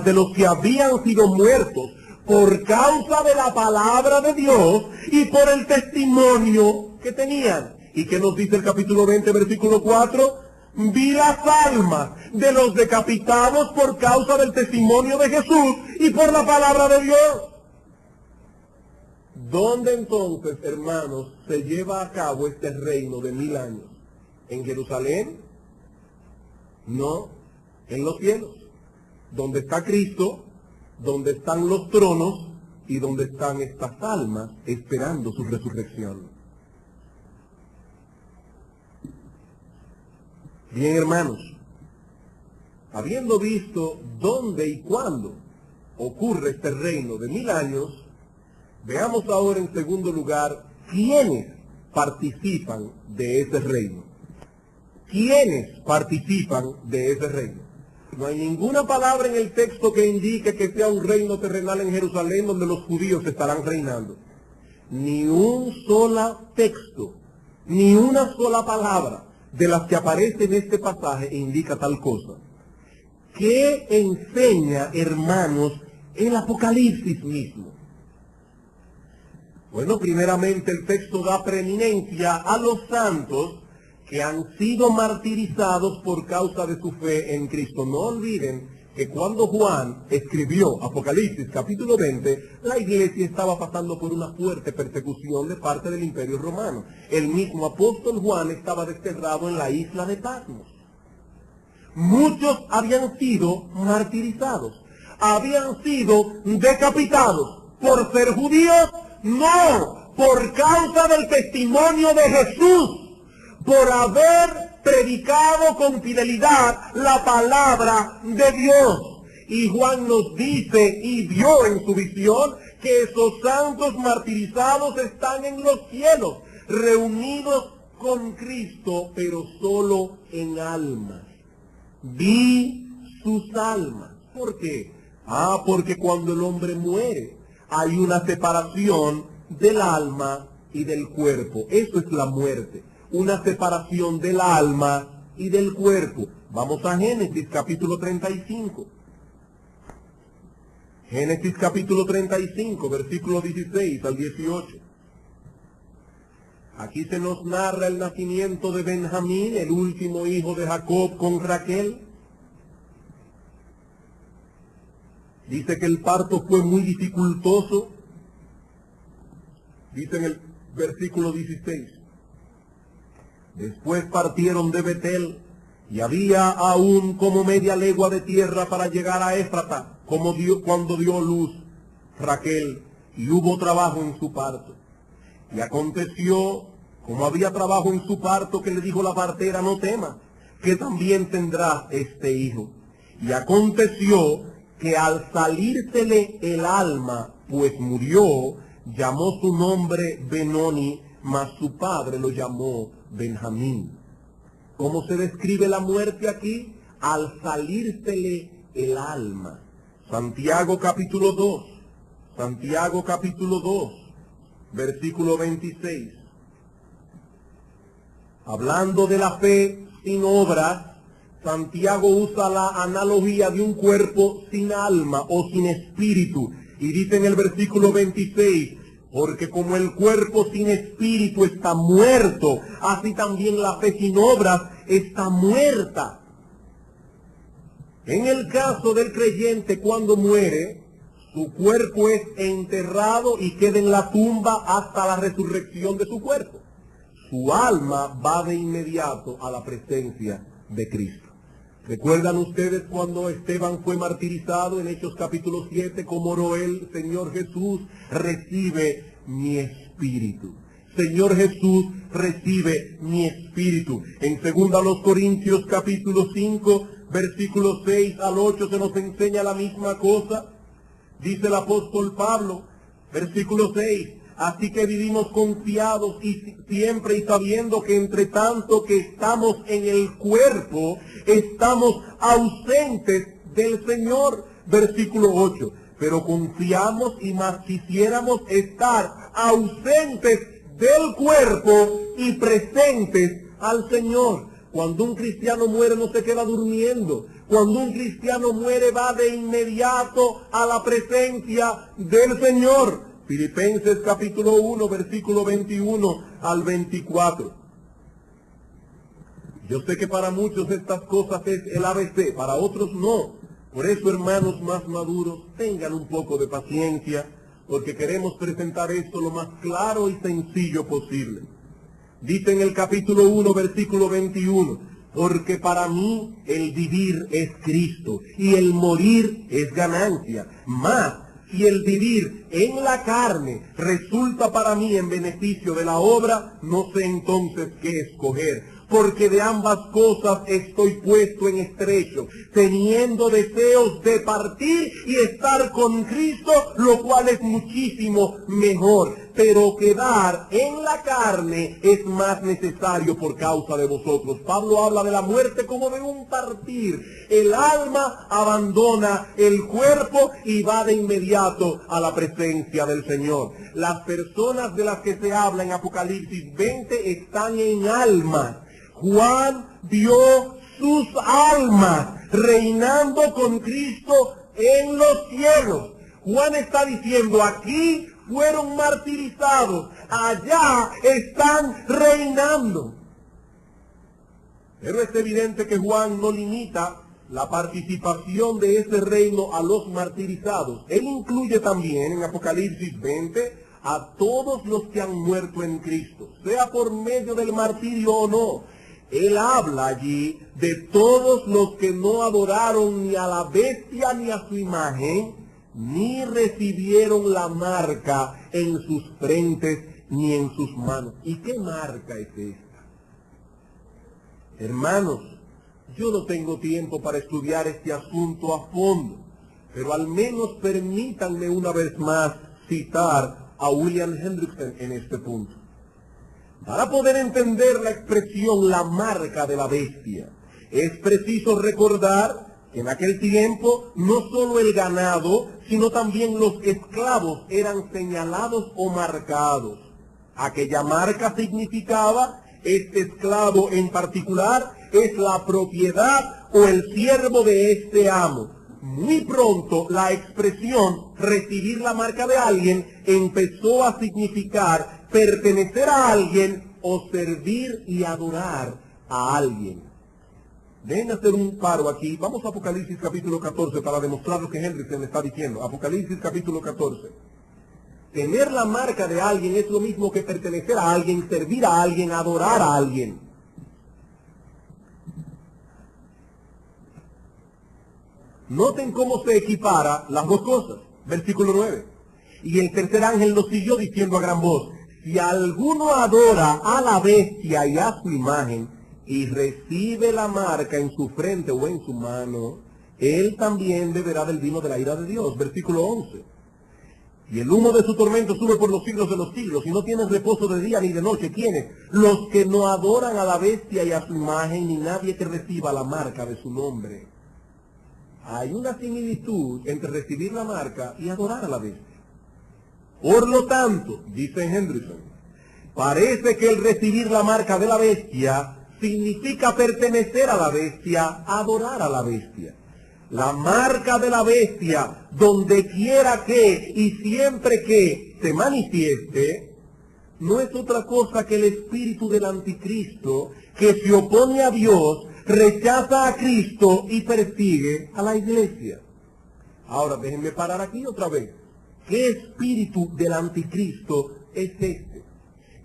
de los que habían sido muertos por causa de la palabra de Dios y por el testimonio que tenían. ¿Y qué nos dice el capítulo 20, versículo 4? Vi las almas de los decapitados por causa del testimonio de Jesús y por la palabra de Dios. ¿Dónde entonces, hermanos, se lleva a cabo este reino de 1000 años? ¿En Jerusalén? No, en los cielos, donde está Cristo, donde están los tronos y donde están estas almas esperando su resurrección. Bien, hermanos, habiendo visto dónde y cuándo ocurre este reino de 1000 años, veamos ahora en segundo lugar quiénes participan de ese reino. ¿Quiénes participan de ese reino? No hay ninguna palabra en el texto que indique que sea un reino terrenal en Jerusalén donde los judíos estarán reinando. Ni un solo texto, ni una sola palabra de las que aparece en este pasaje indica tal cosa. ¿Qué enseña, hermanos, el Apocalipsis mismo? Bueno, primeramente el texto da preeminencia a los santos que han sido martirizados por causa de su fe en Cristo. No olviden que cuando Juan escribió Apocalipsis capítulo 20, la iglesia estaba pasando por una fuerte persecución de parte del Imperio Romano. El mismo apóstol Juan estaba desterrado en la isla de Patmos. Muchos habían sido martirizados, habían sido decapitados por ser judíos, no, por causa del testimonio de Jesús, por haber predicado con fidelidad la palabra de Dios. Y Juan nos dice y vio en su visión que esos santos martirizados están en los cielos, reunidos con Cristo, pero solo en almas. Vi sus almas. ¿Por qué? Porque cuando el hombre muere hay una separación del alma y del cuerpo. Eso es la muerte. Una separación del alma y del cuerpo. Vamos a Génesis capítulo 35. Génesis capítulo 35, versículos 16 al 18. Aquí se nos narra el nacimiento de Benjamín, el último hijo de Jacob con Raquel. Dice que el parto fue muy dificultoso. Dice en el versículo 16. Después partieron de Betel, y había aún como media legua de tierra para llegar a Éfrata, cuando dio luz Raquel, y hubo trabajo en su parto. Y aconteció, como había trabajo en su parto, que le dijo la partera: no temas, que también tendrás este hijo. Y aconteció que al salírsele el alma, pues murió, llamó su nombre Benoni, mas su padre lo llamó Benjamín. ¿Cómo se describe la muerte aquí? Al salírsele el alma. Santiago capítulo 2, Santiago capítulo 2, versículo 26. Hablando de la fe sin obras, Santiago usa la analogía de un cuerpo sin alma o sin espíritu. Y dice en el versículo 26, porque como el cuerpo sin espíritu está muerto, así también la fe sin obras está muerta. En el caso del creyente, cuando muere, su cuerpo es enterrado y queda en la tumba hasta la resurrección de su cuerpo. Su alma va de inmediato a la presencia de Cristo. ¿Recuerdan ustedes cuando Esteban fue martirizado en Hechos capítulo 7? Como oró él: Señor Jesús, recibe mi espíritu. Señor Jesús, recibe mi espíritu. En 2 Corintios capítulo 5, versículos 6 al 8 se nos enseña la misma cosa. Dice el apóstol Pablo, versículo 6, así que vivimos confiados y siempre y sabiendo que entre tanto que estamos en el cuerpo, estamos ausentes del Señor. Versículo 8, pero confiamos y más quisiéramos estar ausentes del cuerpo y presentes al Señor. Cuando un cristiano muere no se queda durmiendo. Cuando un cristiano muere va de inmediato a la presencia del Señor. Filipenses capítulo 1, versículo 21 al 24. Yo sé que para muchos estas cosas es el ABC, para otros no. Por eso, hermanos más maduros, tengan un poco de paciencia, porque queremos presentar esto lo más claro y sencillo posible. Dice en el capítulo 1, versículo 21, porque para mí el vivir es Cristo y el morir es ganancia. Más, si el vivir en la carne resulta para mí en beneficio de la obra, no sé entonces qué escoger. Porque de ambas cosas estoy puesto en estrecho, teniendo deseos de partir y estar con Cristo, lo cual es muchísimo mejor. pero quedar en la carne es más necesario por causa de vosotros. Pablo habla de la muerte como de un partir. El alma abandona el cuerpo y va de inmediato a la presencia del Señor. Las personas de las que se habla en Apocalipsis 20 están en almas. Juan vio sus almas reinando con Cristo en los cielos. Juan está diciendo, aquí fueron martirizados, allá están reinando. Pero es evidente que Juan no limita la participación de ese reino a los martirizados. Él incluye también en Apocalipsis 20 a todos los que han muerto en Cristo, sea por medio del martirio o no. Él habla allí de todos los que no adoraron ni a la bestia ni a su imagen, ni recibieron la marca en sus frentes ni en sus manos. ¿Y qué marca es esta? Hermanos, yo no tengo tiempo para estudiar este asunto a fondo, pero al menos permítanme una vez más citar a William Hendrickson en este punto. Para poder entender la expresión la marca de la bestia, es preciso recordar que en aquel tiempo no solo el ganado, sino también los esclavos eran señalados o marcados. Aquella marca significaba, este esclavo en particular es la propiedad o el siervo de este amo. Muy pronto la expresión recibir la marca de alguien empezó a significar pertenecer a alguien o servir y adorar a alguien. Dejen hacer un paro aquí. Vamos a Apocalipsis capítulo 14 para demostrar lo que Hendrickson está diciendo. Apocalipsis capítulo 14. Tener la marca de alguien es lo mismo que pertenecer a alguien, servir a alguien, adorar a alguien. Noten cómo se equipara las dos cosas. Versículo 9. Y el tercer ángel lo siguió diciendo a gran voz, si alguno adora a la bestia y a su imagen, y recibe la marca en su frente o en su mano, él también beberá del vino de la ira de Dios. Versículo 11. Y el humo de su tormento sube por los siglos de los siglos, y no tienen reposo de día ni de noche. ¿Quiénes? Los que no adoran a la bestia y a su imagen, ni nadie que reciba la marca de su nombre. Hay una similitud entre recibir la marca y adorar a la bestia. Por lo tanto, dice Hendrickson, parece que el recibir la marca de la bestia significa pertenecer a la bestia, adorar a la bestia. La marca de la bestia, donde quiera que y siempre que se manifieste, no es otra cosa que el espíritu del anticristo que se opone a Dios, rechaza a Cristo y persigue a la iglesia. Ahora déjenme parar aquí otra vez. ¿Qué espíritu del anticristo es este?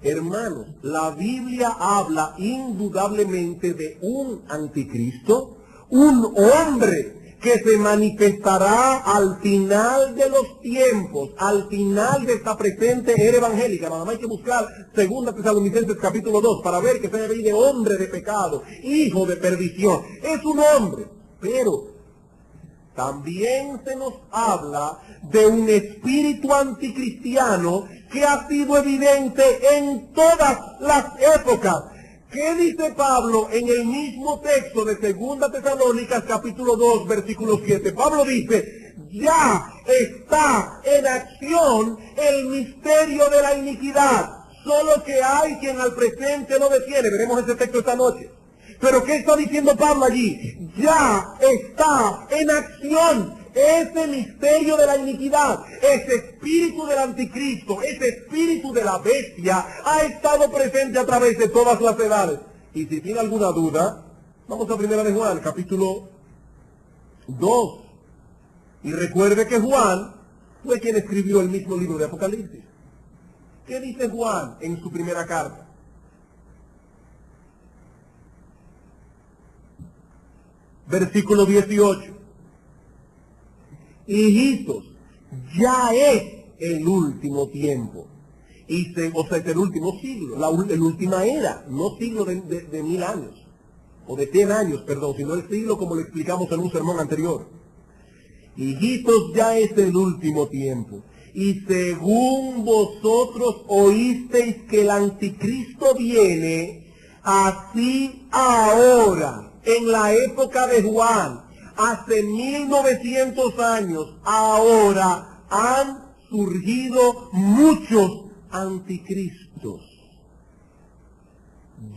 Hermanos, la Biblia habla indudablemente de un anticristo, un hombre que se manifestará al final de los tiempos, al final de esta presente era evangélica. Nada más hay que buscar 2 Tesalonicenses capítulo 2 para ver que se ve de hombre de pecado, hijo de perdición. Es un hombre, pero también se nos habla de un espíritu anticristiano que ha sido evidente en todas las épocas. ¿Qué dice Pablo en el mismo texto de 2 Tesalónicas capítulo 2 versículo 7? Pablo dice, ya está en acción el misterio de la iniquidad, solo que hay quien al presente lo detiene. Veremos ese texto esta noche. Pero ¿qué está diciendo Pablo allí? Ya está en acción ese misterio de la iniquidad, ese espíritu del anticristo, ese espíritu de la bestia ha estado presente a través de todas las edades. Y si tiene alguna duda, vamos a 1 de Juan, capítulo 2. Y recuerde que Juan fue quien escribió el mismo libro de Apocalipsis. ¿Qué dice Juan en su primera carta? Versículo 18. Hijitos, ya es el último tiempo. O sea, es el último siglo, la última era, no siglo de 1000 años, o de 100 años, perdón, sino el siglo como lo explicamos en un sermón anterior. Hijitos, ya es el último tiempo. Y según vosotros oísteis que el anticristo viene, así ahora, en la época de Juan, hace 1900 años, ahora han surgido muchos anticristos.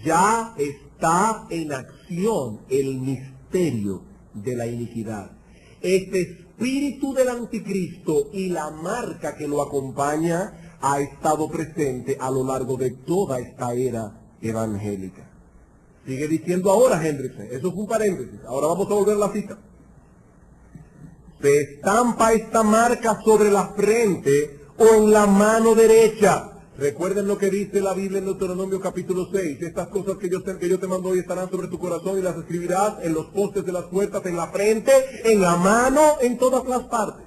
Ya está en acción el misterio de la iniquidad. Este espíritu del anticristo y la marca que lo acompaña ha estado presente a lo largo de toda esta era evangélica. Sigue diciendo ahora Hendrickson, eso es un paréntesis, ahora vamos a volver a la cita. Se estampa esta marca sobre la frente o en la mano derecha. Recuerden lo que dice la Biblia en Deuteronomio capítulo 6. Estas cosas que yo te mando hoy estarán sobre tu corazón y las escribirás en los postes de las puertas, en la frente, en la mano, en todas las partes.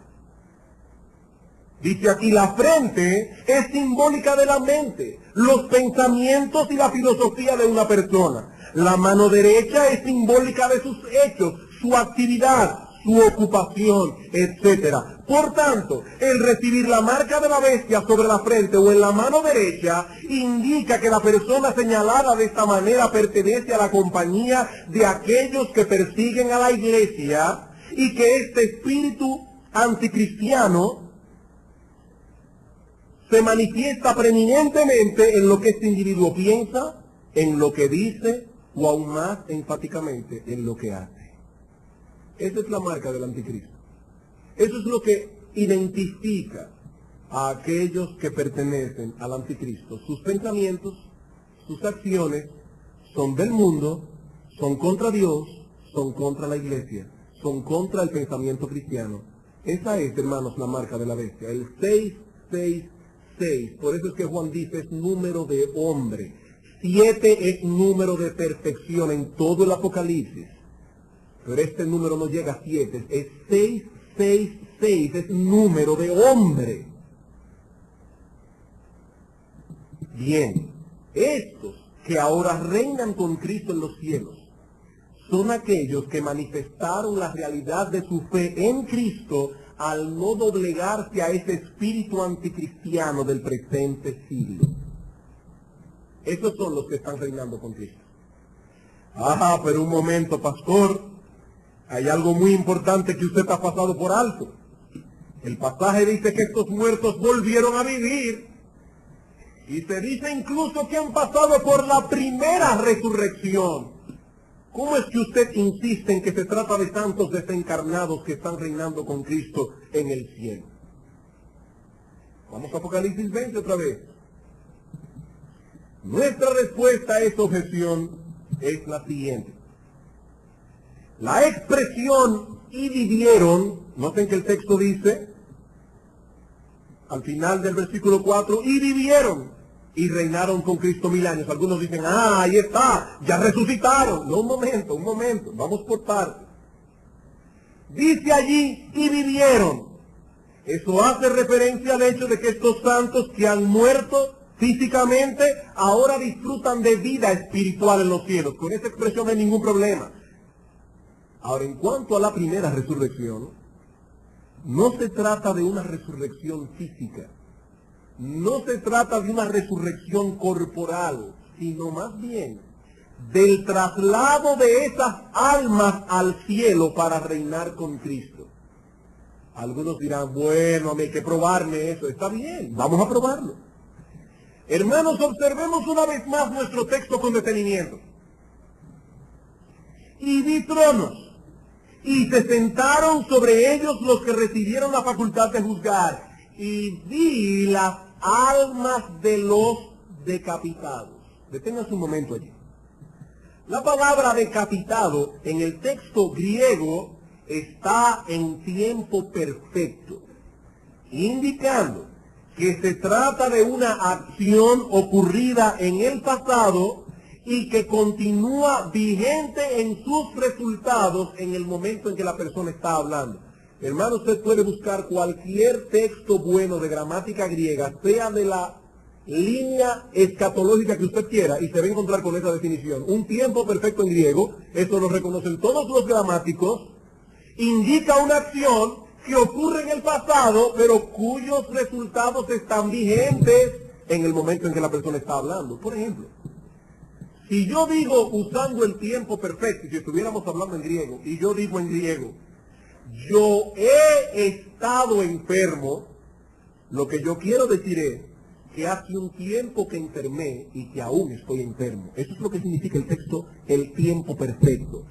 Dice aquí, la frente es simbólica de la mente, los pensamientos y la filosofía de una persona. La mano derecha es simbólica de sus hechos, su actividad, su ocupación, etcétera. Por tanto, el recibir la marca de la bestia sobre la frente o en la mano derecha indica que la persona señalada de esta manera pertenece a la compañía de aquellos que persiguen a la iglesia y que este espíritu anticristiano se manifiesta preeminentemente en lo que este individuo piensa, en lo que dice o aún más enfáticamente en lo que hace. Esa es la marca del anticristo. Eso es lo que identifica a aquellos que pertenecen al anticristo. Sus pensamientos, sus acciones son del mundo, son contra Dios, son contra la iglesia, son contra el pensamiento cristiano. Esa es, hermanos, la marca de la bestia. El 666. Por eso es que Juan dice es número de hombre. 7 es número de perfección en todo el Apocalipsis. Pero este número no llega a 7, es 666, es número de hombre. Bien, estos que ahora reinan con Cristo en los cielos, son aquellos que manifestaron la realidad de su fe en Cristo al no doblegarse a ese espíritu anticristiano del presente siglo. Esos son los que están reinando con Cristo. Ah, pero un momento, pastor. Hay algo muy importante que usted ha pasado por alto. El pasaje dice que estos muertos volvieron a vivir. Y se dice incluso que han pasado por la primera resurrección. ¿Cómo es que usted insiste en que se trata de santos desencarnados que están reinando con Cristo en el cielo? Vamos a Apocalipsis 20 otra vez. Nuestra respuesta a esa objeción es la siguiente. La expresión "y vivieron", noten que el texto dice, al final del versículo 4, "y vivieron y reinaron con Cristo 1000 años". Algunos dicen, ahí está, ya resucitaron. No, un momento, vamos por partes. Dice allí, "y vivieron". Eso hace referencia al hecho de que estos santos que han muerto físicamente ahora disfrutan de vida espiritual en los cielos. Con esa expresión no hay ningún problema. Ahora, en cuanto a la primera resurrección, no se trata de una resurrección física, no se trata de una resurrección corporal, sino más bien del traslado de esas almas al cielo para reinar con Cristo. Algunos dirán, bueno, a mí hay que probarme eso. Está bien, vamos a probarlo. Hermanos, observemos una vez más nuestro texto con detenimiento. "Y vi tronos, y se sentaron sobre ellos los que recibieron la facultad de juzgar, y vi las almas de los decapitados". Deténganse un momento allí. La palabra decapitado en el texto griego está en tiempo perfecto, indicando que se trata de una acción ocurrida en el pasado y que continúa vigente en sus resultados en el momento en que la persona está hablando. Hermano, usted puede buscar cualquier texto bueno de gramática griega, sea de la línea escatológica que usted quiera, y se va a encontrar con esa definición. Un tiempo perfecto en griego, eso lo reconocen todos los gramáticos, indica una acción que ocurre en el pasado, pero cuyos resultados están vigentes en el momento en que la persona está hablando. Por ejemplo, si yo digo usando el tiempo perfecto, y si estuviéramos hablando en griego, y yo digo en griego, yo he estado enfermo, lo que yo quiero decir es que hace un tiempo que enfermé y que aún estoy enfermo. Eso es lo que significa el texto, el tiempo perfecto.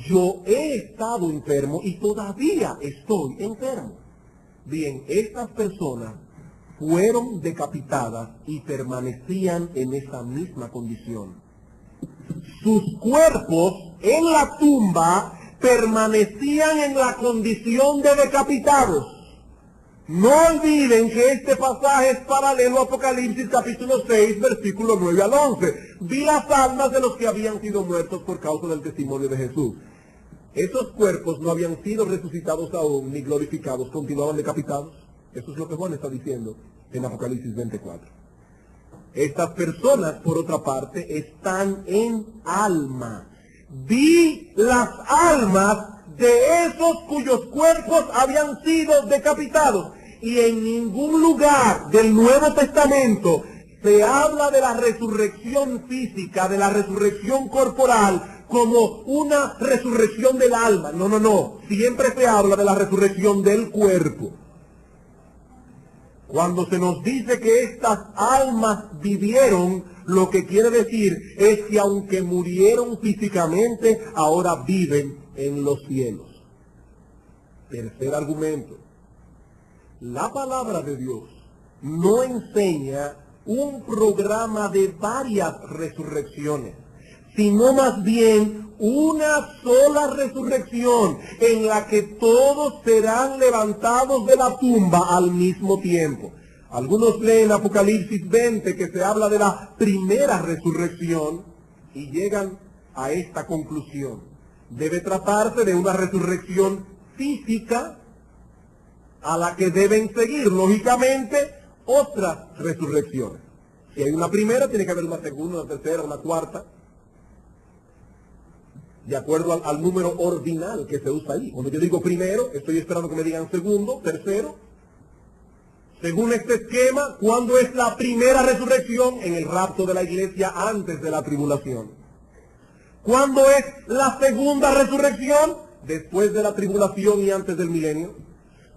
Yo he estado enfermo y todavía estoy enfermo. Bien, estas personas fueron decapitadas y permanecían en esa misma condición. Sus cuerpos en la tumba permanecían en la condición de decapitados. No olviden que este pasaje es paralelo a Apocalipsis capítulo 6, versículo 9 al 11. Vi las almas de los que habían sido muertos por causa del testimonio de Jesús. Esos cuerpos no habían sido resucitados aún ni glorificados, continuaban decapitados. Eso es lo que Juan está diciendo en Apocalipsis 24. Estas personas, por otra parte, están en alma. Vi las almas de esos cuyos cuerpos habían sido decapitados. Y en ningún lugar del Nuevo Testamento se habla de la resurrección física, de la resurrección corporal, como una resurrección del alma. No, no, no. Siempre se habla de la resurrección del cuerpo. Cuando se nos dice que estas almas vivieron, lo que quiere decir es que aunque murieron físicamente, ahora viven en los cielos. Tercer argumento. La palabra de Dios no enseña un programa de varias resurrecciones, sino más bien una sola resurrección en la que todos serán levantados de la tumba al mismo tiempo. Algunos leen Apocalipsis 20 que se habla de la primera resurrección y llegan a esta conclusión. Debe tratarse de una resurrección física a la que deben seguir, lógicamente, otras resurrecciones. Si hay una primera, tiene que haber una segunda, una tercera, una cuarta, de acuerdo al número ordinal que se usa ahí. Cuando yo digo primero, estoy esperando que me digan segundo, tercero. Según este esquema, ¿cuándo es la primera resurrección? En el rapto de la iglesia antes de la tribulación. ¿Cuándo es la segunda resurrección? Después de la tribulación y antes del milenio.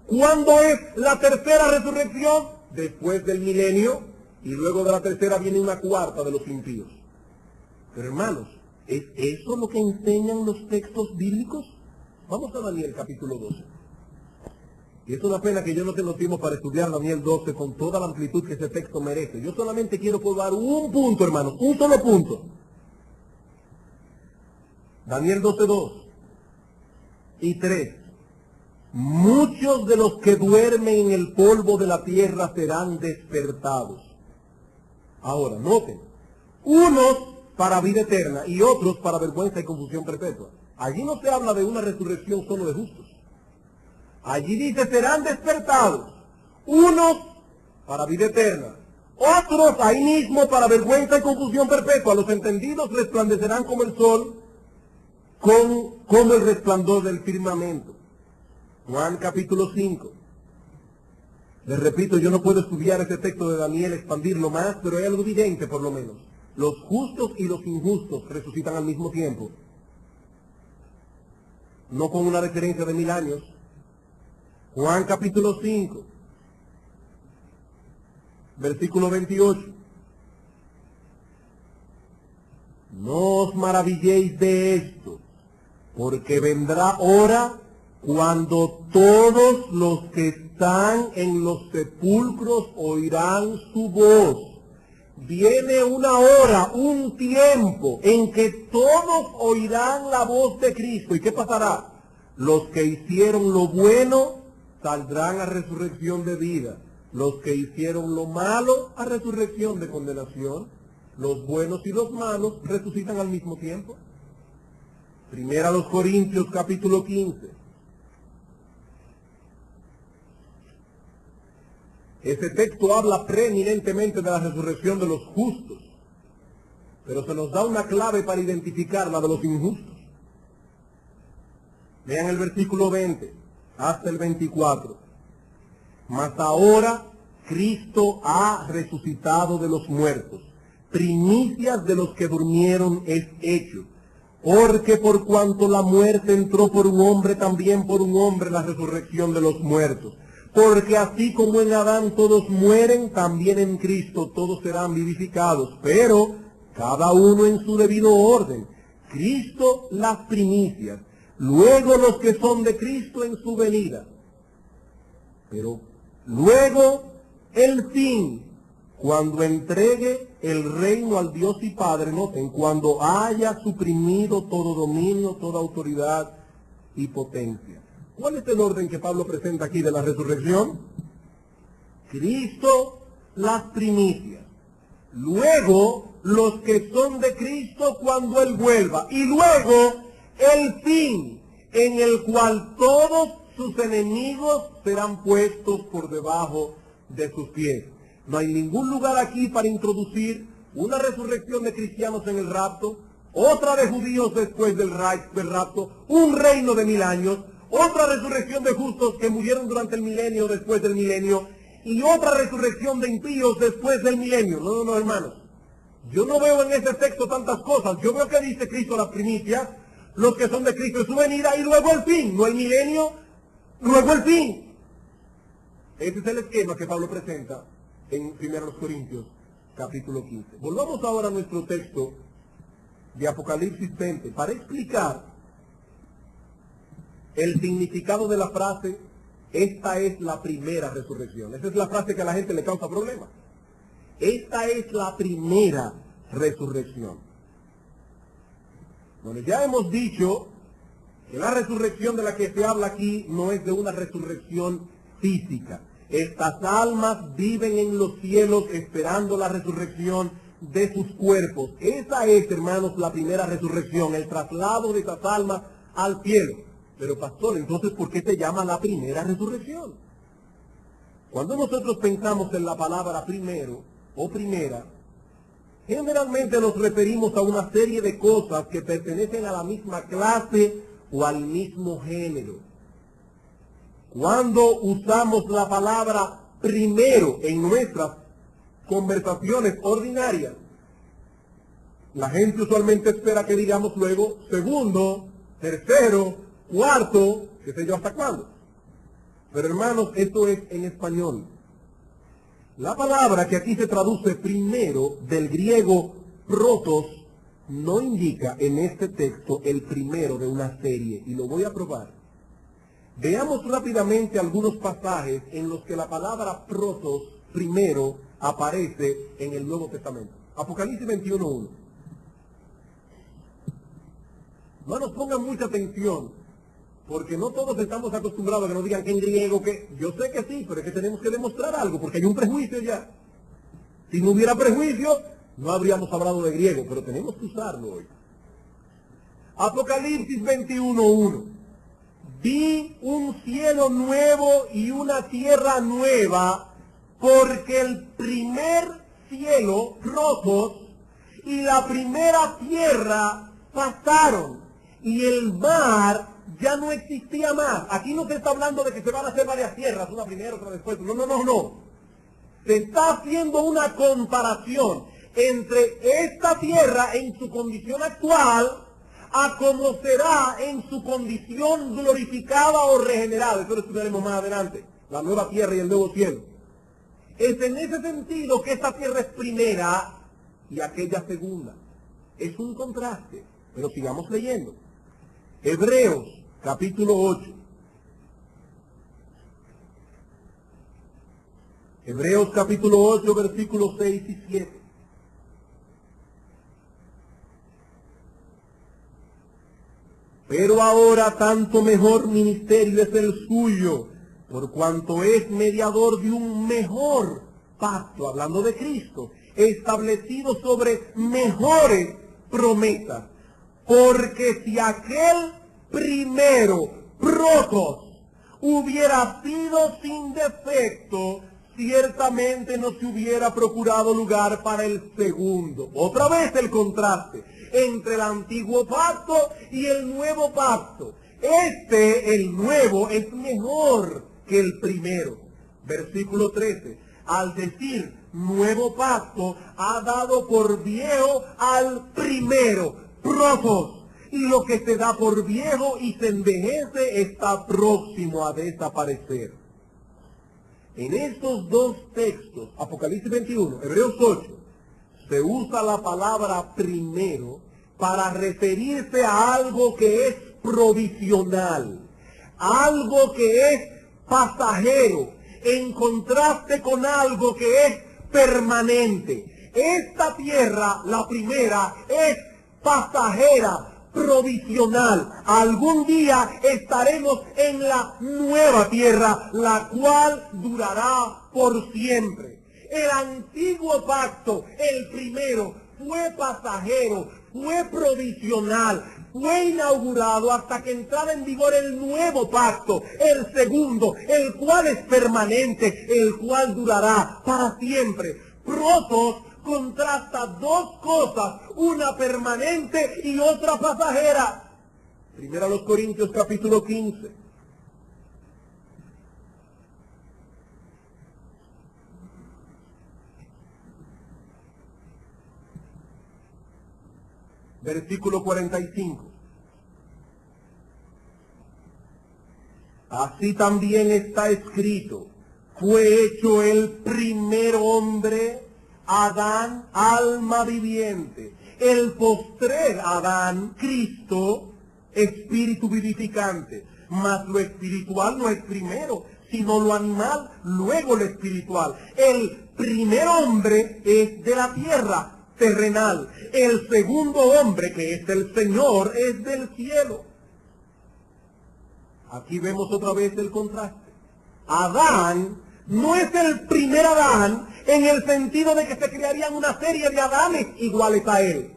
¿Cuándo es la tercera resurrección? Después del milenio, y luego de la tercera viene una cuarta de los impíos. Pero hermanos, ¿es eso lo que enseñan los textos bíblicos? Vamos a Daniel capítulo 12. Y es una pena que yo no tengo tiempo para estudiar Daniel 12 con toda la amplitud que ese texto merece. Yo solamente quiero probar un punto, hermanos, un solo punto. Daniel 12:2 y 3. Muchos de los que duermen en el polvo de la tierra serán despertados. Ahora, noten, unos para vida eterna y otros para vergüenza y confusión perpetua. Allí no se habla de una resurrección solo de justos. Allí dice serán despertados, unos para vida eterna, otros ahí mismo para vergüenza y confusión perpetua. Los entendidos resplandecerán como el sol, como el resplandor del firmamento. Juan capítulo 5. Les repito, yo no puedo estudiar ese texto de Daniel, expandirlo más, pero hay algo evidente por lo menos. Los justos y los injustos resucitan al mismo tiempo. No con una diferencia de 1000 años. Juan capítulo 5, versículo 28. No os maravilléis de esto, porque vendrá hora cuando todos los que están en los sepulcros oirán su voz. Viene una hora, un tiempo, en que todos oirán la voz de Cristo. ¿Y qué pasará? Los que hicieron lo bueno saldrán a resurrección de vida. Los que hicieron lo malo a resurrección de condenación. Los buenos y los malos resucitan al mismo tiempo. Primera a los Corintios capítulo 15. Ese texto habla preeminentemente de la resurrección de los justos, pero se nos da una clave para identificar la de los injustos. Vean el versículo 20. hasta el 24. Mas ahora Cristo ha resucitado de los muertos, primicias de los que durmieron es hecho. Porque por cuanto la muerte entró por un hombre, también por un hombre la resurrección de los muertos. Porque así como en Adán todos mueren, también en Cristo todos serán vivificados, pero cada uno en su debido orden. Cristo las primicias, luego los que son de Cristo en su venida. Pero luego el fin, cuando entregue el reino al Dios y Padre, noten, cuando haya suprimido todo dominio, toda autoridad y potencia. ¿Cuál es el orden que Pablo presenta aquí de la resurrección? Cristo las primicias, luego los que son de Cristo cuando Él vuelva, y luego el fin, en el cual todos sus enemigos serán puestos por debajo de sus pies. No hay ningún lugar aquí para introducir una resurrección de cristianos en el rapto, otra de judíos después del rapto, un reino de 1000 años, otra resurrección de justos que murieron durante el milenio, después del milenio, y otra resurrección de impíos después del milenio. No, hermanos. Yo no veo en ese texto tantas cosas. Yo veo que dice Cristo las primicias, los que son de Cristo en su venida, y luego el fin, no el milenio, luego el fin. Ese es el esquema que Pablo presenta en 1 Corintios, capítulo 15. Volvamos ahora a nuestro texto de Apocalipsis 20 para explicar el significado de la frase, esta es la primera resurrección. Esa es la frase que a la gente le causa problemas. Esta es la primera resurrección. Bueno, ya hemos dicho que la resurrección de la que se habla aquí no es de una resurrección física. Estas almas viven en los cielos esperando la resurrección de sus cuerpos. Esa es, hermanos, la primera resurrección, el traslado de estas almas al cielo. Pero pastor, entonces, ¿por qué se llama la primera resurrección? Cuando nosotros pensamos en la palabra primero o primera, generalmente nos referimos a una serie de cosas que pertenecen a la misma clase o al mismo género. Cuando usamos la palabra primero en nuestras conversaciones ordinarias, la gente usualmente espera que digamos luego segundo, tercero, cuarto, qué sé yo hasta cuándo. Pero hermanos, esto es en español. La palabra que aquí se traduce primero del griego protos no indica en este texto el primero de una serie, y lo voy a probar. Veamos rápidamente algunos pasajes en los que la palabra protos, primero, aparece en el Nuevo Testamento. Apocalipsis 21:1. No nos pongan mucha atención, porque no todos estamos acostumbrados a que nos digan que en griego, que yo sé que sí, pero es que tenemos que demostrar algo, porque hay un prejuicio ya. Si no hubiera prejuicio, no habríamos hablado de griego, pero tenemos que usarlo hoy. Apocalipsis 21:1. Vi un cielo nuevo y una tierra nueva, porque el primer cielo, protos, y la primera tierra pasaron, y el mar ya no existía más. Aquí no se está hablando de que se van a hacer varias tierras, una primero, otra después. No. Se está haciendo una comparación entre esta tierra en su condición actual a como será en su condición glorificada o regenerada. Eso lo estudiaremos más adelante, la nueva tierra y el nuevo cielo. Es en ese sentido que esta tierra es primera y aquella segunda. Es un contraste, pero sigamos leyendo. Hebreos, capítulo 8. Hebreos, capítulo 8, versículos 6 y 7. Pero ahora tanto mejor ministerio es el suyo, por cuanto es mediador de un mejor pacto, hablando de Cristo, establecido sobre mejores promesas. Porque si aquel primero, protos, hubiera sido sin defecto, ciertamente no se hubiera procurado lugar para el segundo. Otra vez el contraste entre el antiguo pacto y el nuevo pacto. el nuevo, es mejor que el primero. Versículo 13. Al decir nuevo pacto, ha dado por viejo al primero, protos. Y lo que se da por viejo y se envejece está próximo a desaparecer. En estos dos textos, Apocalipsis 21, Hebreos 8, se usa la palabra primero para referirse a algo que es provisional, algo que es pasajero, en contraste con algo que es permanente. Esta tierra, la primera, es pasajera, provisional. Algún día estaremos en la nueva tierra, la cual durará por siempre. El antiguo pacto, el primero, fue pasajero, fue provisional, fue inaugurado hasta que entrara en vigor el nuevo pacto, el segundo, el cual es permanente, el cual durará para siempre. Protos contrasta dos cosas, una permanente y otra pasajera. Primero a los Corintios capítulo 15. Versículo 45. Así también está escrito, fue hecho el primer hombre, Adán, alma viviente. El postrer Adán, Cristo, espíritu vivificante. Mas lo espiritual no es primero, sino lo animal, luego lo espiritual. El primer hombre es de la tierra, terrenal. El segundo hombre, que es el Señor, es del cielo. Aquí vemos otra vez el contraste. Adán no es el primer Adán en el sentido de que se crearían una serie de Adanes iguales a él.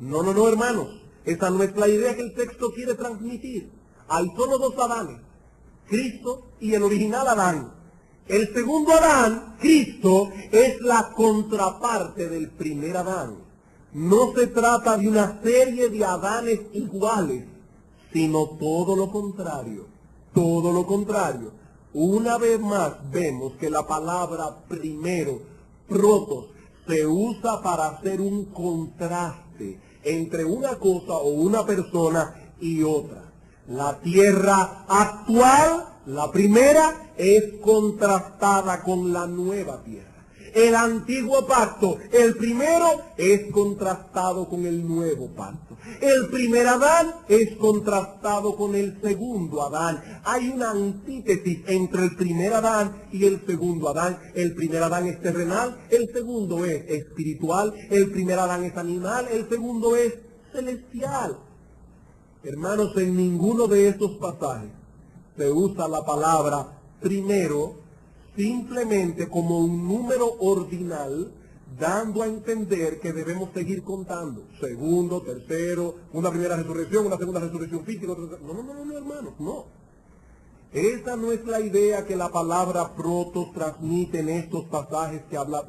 No, hermanos. Esa no es la idea que el texto quiere transmitir. Hay solo dos Adanes, Cristo y el original Adán. El segundo Adán, Cristo, es la contraparte del primer Adán. No se trata de una serie de Adanes iguales, sino todo lo contrario. Todo lo contrario. Una vez más vemos que la palabra primero, protos, se usa para hacer un contraste entre una cosa o una persona y otra. La tierra actual, la primera, es contrastada con la nueva tierra. El antiguo pacto, el primero, es contrastado con el nuevo pacto. El primer Adán es contrastado con el segundo Adán. Hay una antítesis entre el primer Adán y el segundo Adán. El primer Adán es terrenal, el segundo es espiritual. El primer Adán es animal, el segundo es celestial. Hermanos, en ninguno de estos pasajes se usa la palabra primero simplemente como un número ordinal, dando a entender que debemos seguir contando. Segundo, tercero, una primera resurrección, una segunda resurrección física. No, hermanos, no. Esa no es la idea que la palabra protos transmite en estos pasajes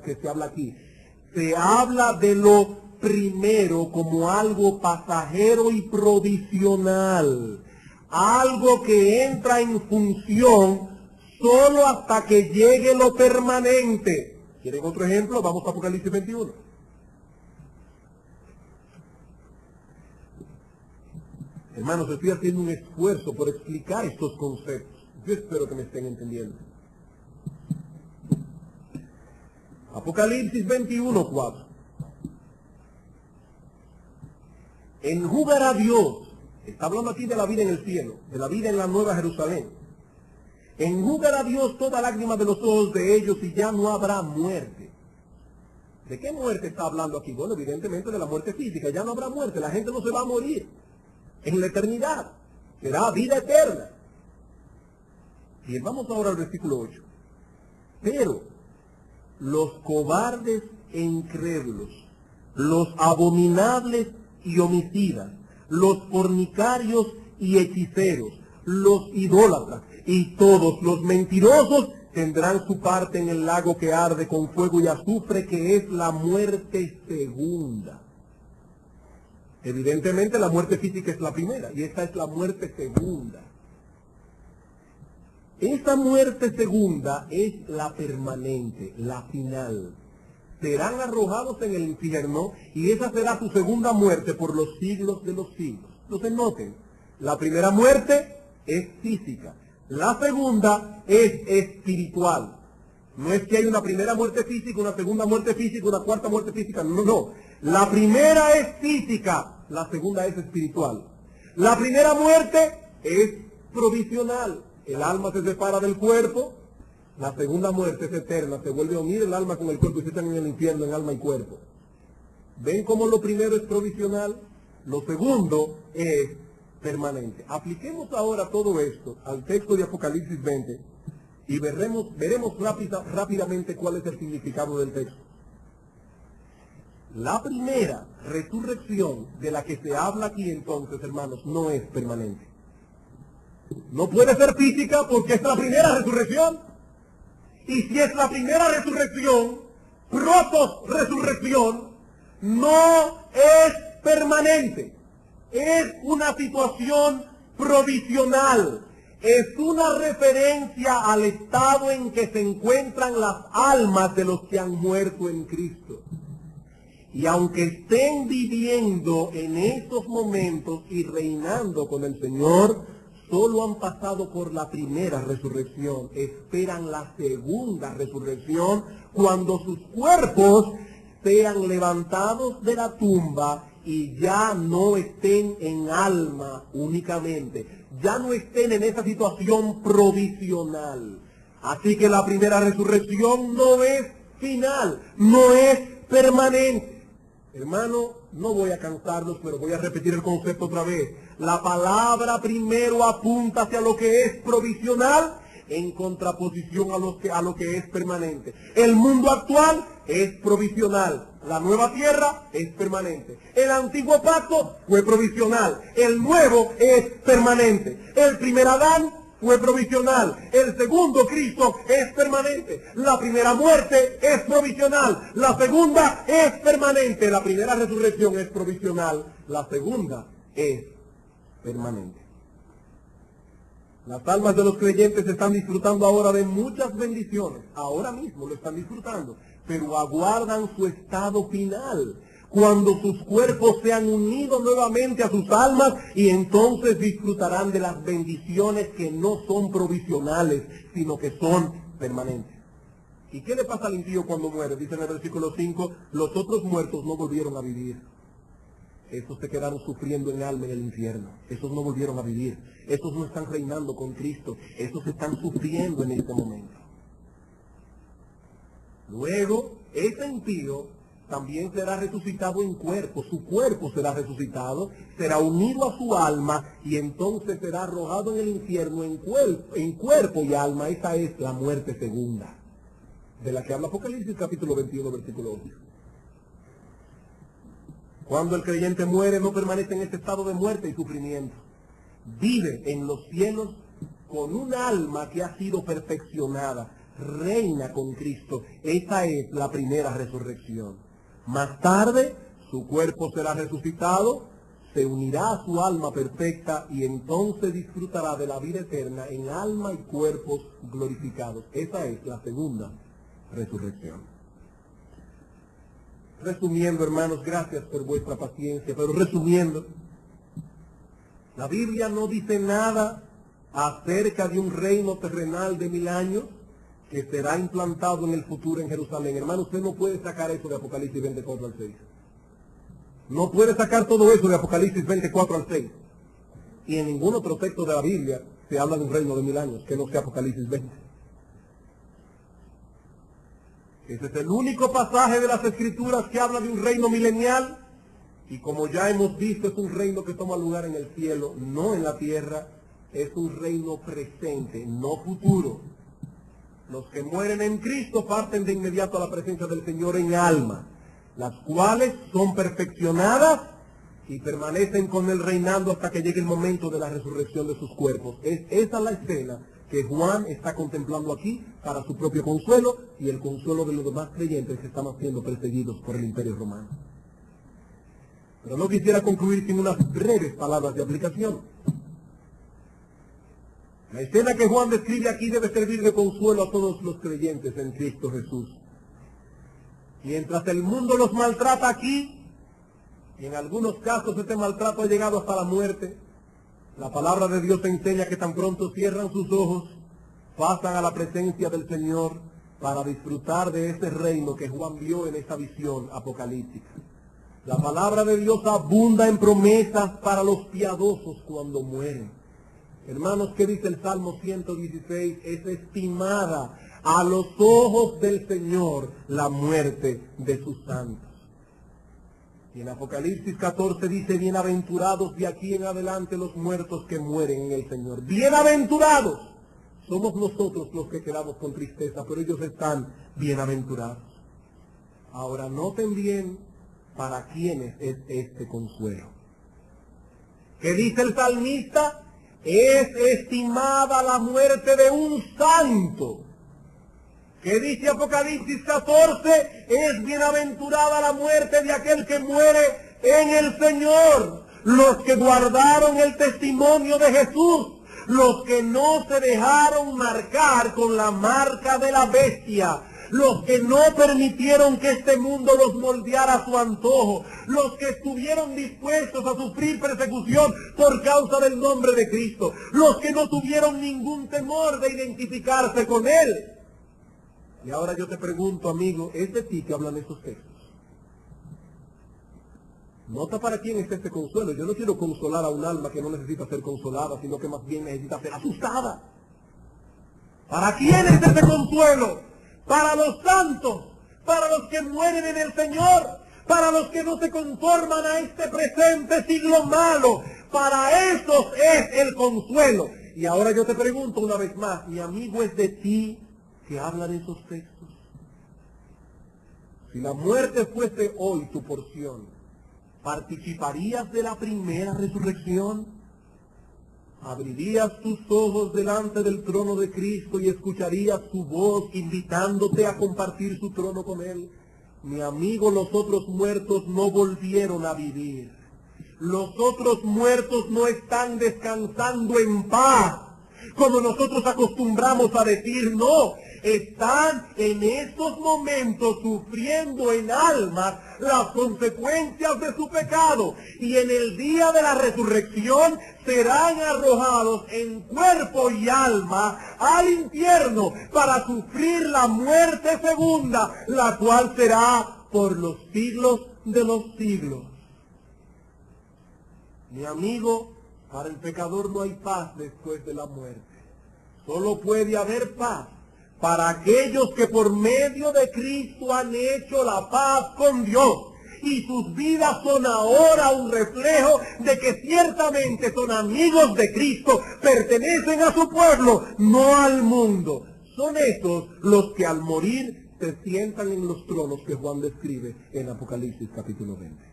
que se habla aquí. Se habla de lo primero como algo pasajero y provisional. Algo que entra en función solo hasta que llegue lo permanente. ¿Quieren otro ejemplo? Vamos a Apocalipsis 21. Hermanos, estoy haciendo un esfuerzo por explicar estos conceptos. Yo espero que me estén entendiendo. Apocalipsis 21, 4. Enjugará Dios, está hablando aquí de la vida en el cielo, de la vida en la nueva Jerusalén. Enjugará Dios toda lágrima de los ojos de ellos y ya no habrá muerte. ¿De qué muerte está hablando aquí? Bueno, evidentemente de la muerte física. Ya no habrá muerte, la gente no se va a morir en la eternidad. Será vida eterna. Bien, vamos ahora al versículo 8. Pero los cobardes e incrédulos, los abominables y homicidas, los fornicarios y hechiceros, los idólatras y todos los mentirosos tendrán su parte en el lago que arde con fuego y azufre, que es la muerte segunda. Evidentemente la muerte física es la primera y esta es la muerte segunda. Esta muerte segunda es la permanente, la final. Serán arrojados en el infierno y esa será su segunda muerte por los siglos de los siglos. Entonces noten, la primera muerte es física, la segunda es espiritual. No es que hay una primera muerte física, una segunda muerte física, una cuarta muerte física, no. La primera es física, la segunda es espiritual. La primera muerte es provisional. El alma se separa del cuerpo. La segunda muerte es eterna. Se vuelve a unir el alma con el cuerpo y se están en el infierno en alma y cuerpo. ¿Ven cómo lo primero es provisional? Lo segundo es permanente. Apliquemos ahora todo esto al texto de Apocalipsis 20 y veremos rápidamente cuál es el significado del texto. La primera resurrección de la que se habla aquí entonces, hermanos, no es permanente. No puede ser física porque es la primera resurrección. Y si es la primera resurrección, proto-resurrección, no es permanente. Es una situación provisional. Es una referencia al estado en que se encuentran las almas de los que han muerto en Cristo. Y aunque estén viviendo en estos momentos y reinando con el Señor, solo han pasado por la primera resurrección, esperan la segunda resurrección cuando sus cuerpos sean levantados de la tumba y ya no estén en alma únicamente, ya no estén en esa situación provisional. Así que la primera resurrección no es final, no es permanente. Hermano, no voy a cansarlos, pero voy a repetir el concepto otra vez. La palabra primero apunta hacia lo que es provisional en contraposición a lo que es permanente. El mundo actual es provisional. La nueva tierra es permanente. El antiguo pacto fue provisional. El nuevo es permanente. El primer Adán fue provisional. El segundo Cristo es permanente. La primera muerte es provisional. La segunda es permanente. La primera resurrección es provisional. La segunda es permanente. Las almas de los creyentes están disfrutando ahora de muchas bendiciones. Ahora mismo lo están disfrutando. Pero aguardan su estado final, cuando sus cuerpos sean unidos nuevamente a sus almas y entonces disfrutarán de las bendiciones que no son provisionales, sino que son permanentes. ¿Y qué le pasa al impío cuando muere? Dice en el versículo 5, los otros muertos no volvieron a vivir. Esos se quedaron sufriendo en alma en el infierno. Esos no volvieron a vivir. Esos no están reinando con Cristo. Esos están sufriendo en este momento. Luego, ese impío también será resucitado en cuerpo. Su cuerpo será resucitado, será unido a su alma y entonces será arrojado en el infierno en cuerpo y alma. Esa es la muerte segunda, de la que habla Apocalipsis capítulo 21, versículo 8. Cuando el creyente muere, no permanece en este estado de muerte y sufrimiento. Vive en los cielos con un alma que ha sido perfeccionada. Reina con Cristo. Esa es la primera resurrección. Más tarde, su cuerpo será resucitado, se unirá a su alma perfecta y entonces disfrutará de la vida eterna en alma y cuerpos glorificados. Esa es la segunda resurrección. Resumiendo, hermanos, gracias por vuestra paciencia, pero resumiendo, la Biblia no dice nada acerca de un reino terrenal de 1000 años que será implantado en el futuro en Jerusalén. Hermano, usted no puede sacar eso de Apocalipsis 24 al 6. No puede sacar todo eso de Apocalipsis 24 al 6. Y en ningún otro texto de la Biblia se habla de un reino de 1000 años, que no sea Apocalipsis 20. Ese es el único pasaje de las Escrituras que habla de un reino milenial. Y como ya hemos visto, es un reino que toma lugar en el cielo, no en la tierra. Es un reino presente, no futuro. Los que mueren en Cristo parten de inmediato a la presencia del Señor en alma, las cuales son perfeccionadas y permanecen con Él reinando hasta que llegue el momento de la resurrección de sus cuerpos. Es esa la escena que Juan está contemplando aquí para su propio consuelo y el consuelo de los demás creyentes que están siendo perseguidos por el Imperio Romano. Pero no quisiera concluir sin unas breves palabras de aplicación. La escena que Juan describe aquí debe servir de consuelo a todos los creyentes en Cristo Jesús. Mientras el mundo los maltrata aquí, y en algunos casos este maltrato ha llegado hasta la muerte, la palabra de Dios enseña que tan pronto cierran sus ojos, pasan a la presencia del Señor para disfrutar de ese reino que Juan vio en esa visión apocalíptica. La palabra de Dios abunda en promesas para los piadosos cuando mueren. Hermanos, ¿qué dice el Salmo 116? Es estimada a los ojos del Señor la muerte de sus santos. Y en Apocalipsis 14 dice, bienaventurados de aquí en adelante los muertos que mueren en el Señor. Bienaventurados. Somos nosotros los que quedamos con tristeza, pero ellos están bienaventurados. Ahora noten bien para quiénes es este consuelo. ¿Qué dice el salmista? Es estimada la muerte de un santo. ¿Qué dice Apocalipsis 14? Es bienaventurada la muerte de aquel que muere en el Señor. Los que guardaron el testimonio de Jesús, los que no se dejaron marcar con la marca de la bestia, los que no permitieron que este mundo los moldeara a su antojo, los que estuvieron dispuestos a sufrir persecución por causa del nombre de Cristo, los que no tuvieron ningún temor de identificarse con Él. Y ahora yo te pregunto, amigo, ¿es de ti que hablan esos textos? Nota para quién es este consuelo. Yo no quiero consolar a un alma que no necesita ser consolada, sino que más bien necesita ser asustada. ¿Para quién es este consuelo? Para los santos, para los que mueren en el Señor, para los que no se conforman a este presente siglo malo. Para esos es el consuelo. Y ahora yo te pregunto una vez más, mi amigo, ¿es de ti que habla de esos textos? Si la muerte fuese hoy tu porción, ¿participarías de la primera resurrección? ¿Abrirías tus ojos delante del trono de Cristo y escucharías su voz invitándote a compartir su trono con Él? Mi amigo, los otros muertos no volvieron a vivir. Los otros muertos no están descansando en paz, como nosotros acostumbramos a decir. No, están en estos momentos sufriendo en almas las consecuencias de su pecado, y en el día de la resurrección serán arrojados en cuerpo y alma al infierno para sufrir la muerte segunda, la cual será por los siglos de los siglos. Mi amigo, para el pecador no hay paz después de la muerte. Solo puede haber paz para aquellos que por medio de Cristo han hecho la paz con Dios, y sus vidas son ahora un reflejo de que ciertamente son amigos de Cristo, pertenecen a su pueblo, no al mundo. Son esos los que al morir se sientan en los tronos que Juan describe en Apocalipsis capítulo 20.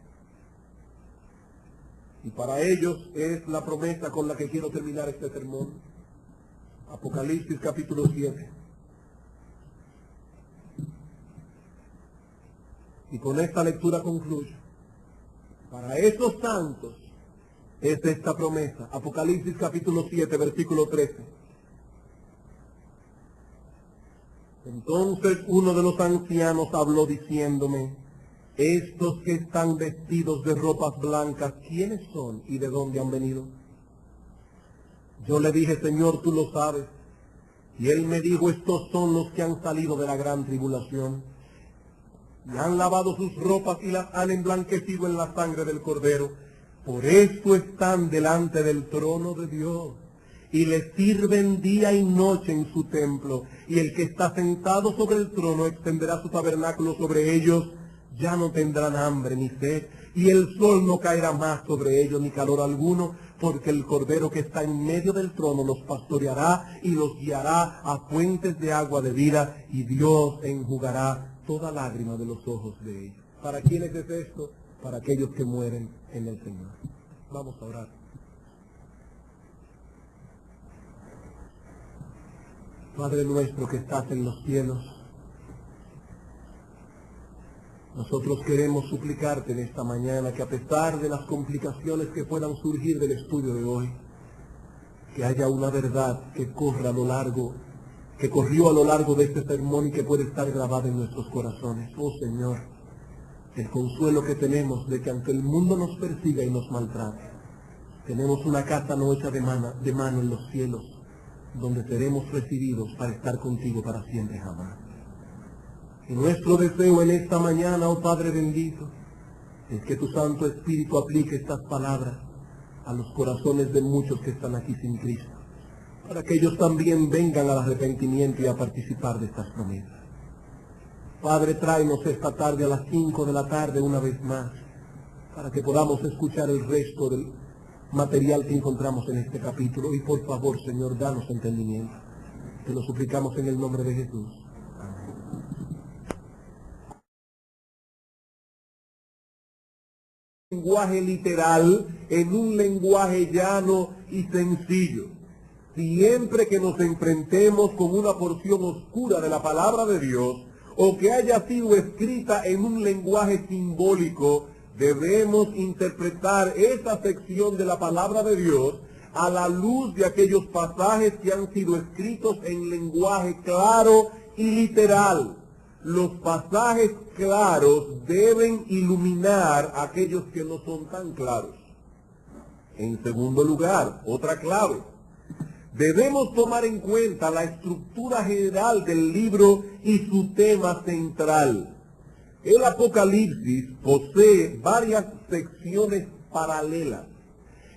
Y para ellos es la promesa con la que quiero terminar este sermón. Apocalipsis capítulo 7. Y con esta lectura concluyo. Para esos santos es esta promesa. Apocalipsis capítulo 7, versículo 13. Entonces uno de los ancianos habló diciéndome, estos que están vestidos de ropas blancas, ¿quiénes son y de dónde han venido? Yo le dije, Señor, tú lo sabes. Y él me dijo, estos son los que han salido de la gran tribulación, y han lavado sus ropas y las han emblanquecido en la sangre del Cordero. Por esto están delante del trono de Dios, y le sirven día y noche en su templo. Y el que está sentado sobre el trono extenderá su tabernáculo sobre ellos. Ya no tendrán hambre ni sed, y el sol no caerá más sobre ellos ni calor alguno, porque el Cordero que está en medio del trono los pastoreará y los guiará a fuentes de agua de vida, y Dios enjugará toda lágrima de los ojos de ellos. ¿Para quiénes es esto? Para aquellos que mueren en el Señor. Vamos a orar. Padre nuestro que estás en los cielos, Nosotros queremos suplicarte en esta mañana que a pesar de las complicaciones que puedan surgir del estudio de hoy, que haya una verdad que corra a lo largo, que corrió a lo largo de este sermón y que puede estar grabada en nuestros corazones. Oh Señor, el consuelo que tenemos de que aunque el mundo nos persiga y nos maltrate, tenemos una casa no hecha de mano en los cielos, donde seremos recibidos para estar contigo para siempre jamás. Y nuestro deseo en esta mañana, oh Padre bendito, es que tu Santo Espíritu aplique estas palabras a los corazones de muchos que están aquí sin Cristo, para que ellos también vengan al arrepentimiento y a participar de estas promesas. Padre, tráenos esta tarde a las 5 de la tarde una vez más, para que podamos escuchar el resto del material que encontramos en este capítulo. Y por favor, Señor, danos entendimiento. Te lo suplicamos en el nombre de Jesús. Lenguaje literal en un lenguaje llano y sencillo. Siempre que nos enfrentemos con una porción oscura de la palabra de Dios o que haya sido escrita en un lenguaje simbólico, debemos interpretar esa sección de la palabra de Dios a la luz de aquellos pasajes que han sido escritos en lenguaje claro y literal. Los pasajes claros deben iluminar a aquellos que no son tan claros. En segundo lugar, otra clave. Debemos tomar en cuenta la estructura general del libro y su tema central. El Apocalipsis posee varias secciones paralelas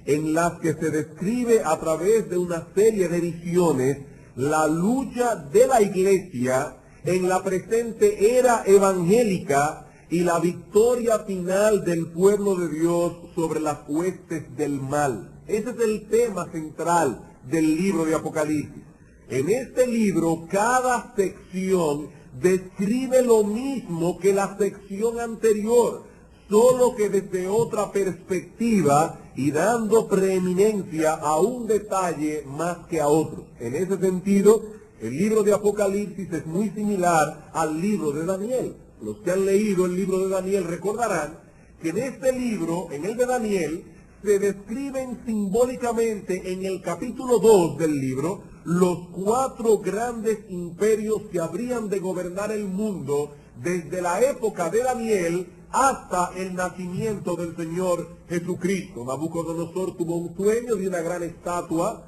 en las que se describe a través de una serie de visiones la lucha de la iglesia en la presente era evangélica y la victoria final del pueblo de Dios sobre las huestes del mal. Ese es el tema central del libro de Apocalipsis. En este libro, cada sección describe lo mismo que la sección anterior, solo que desde otra perspectiva y dando preeminencia a un detalle más que a otro. En ese sentido, el libro de Apocalipsis es muy similar al libro de Daniel. Los que han leído el libro de Daniel recordarán que en este libro, en el de Daniel, se describen simbólicamente en el capítulo 2 del libro los 4 grandes imperios que habrían de gobernar el mundo desde la época de Daniel hasta el nacimiento del Señor Jesucristo. Nabucodonosor tuvo un sueño de una gran estatua.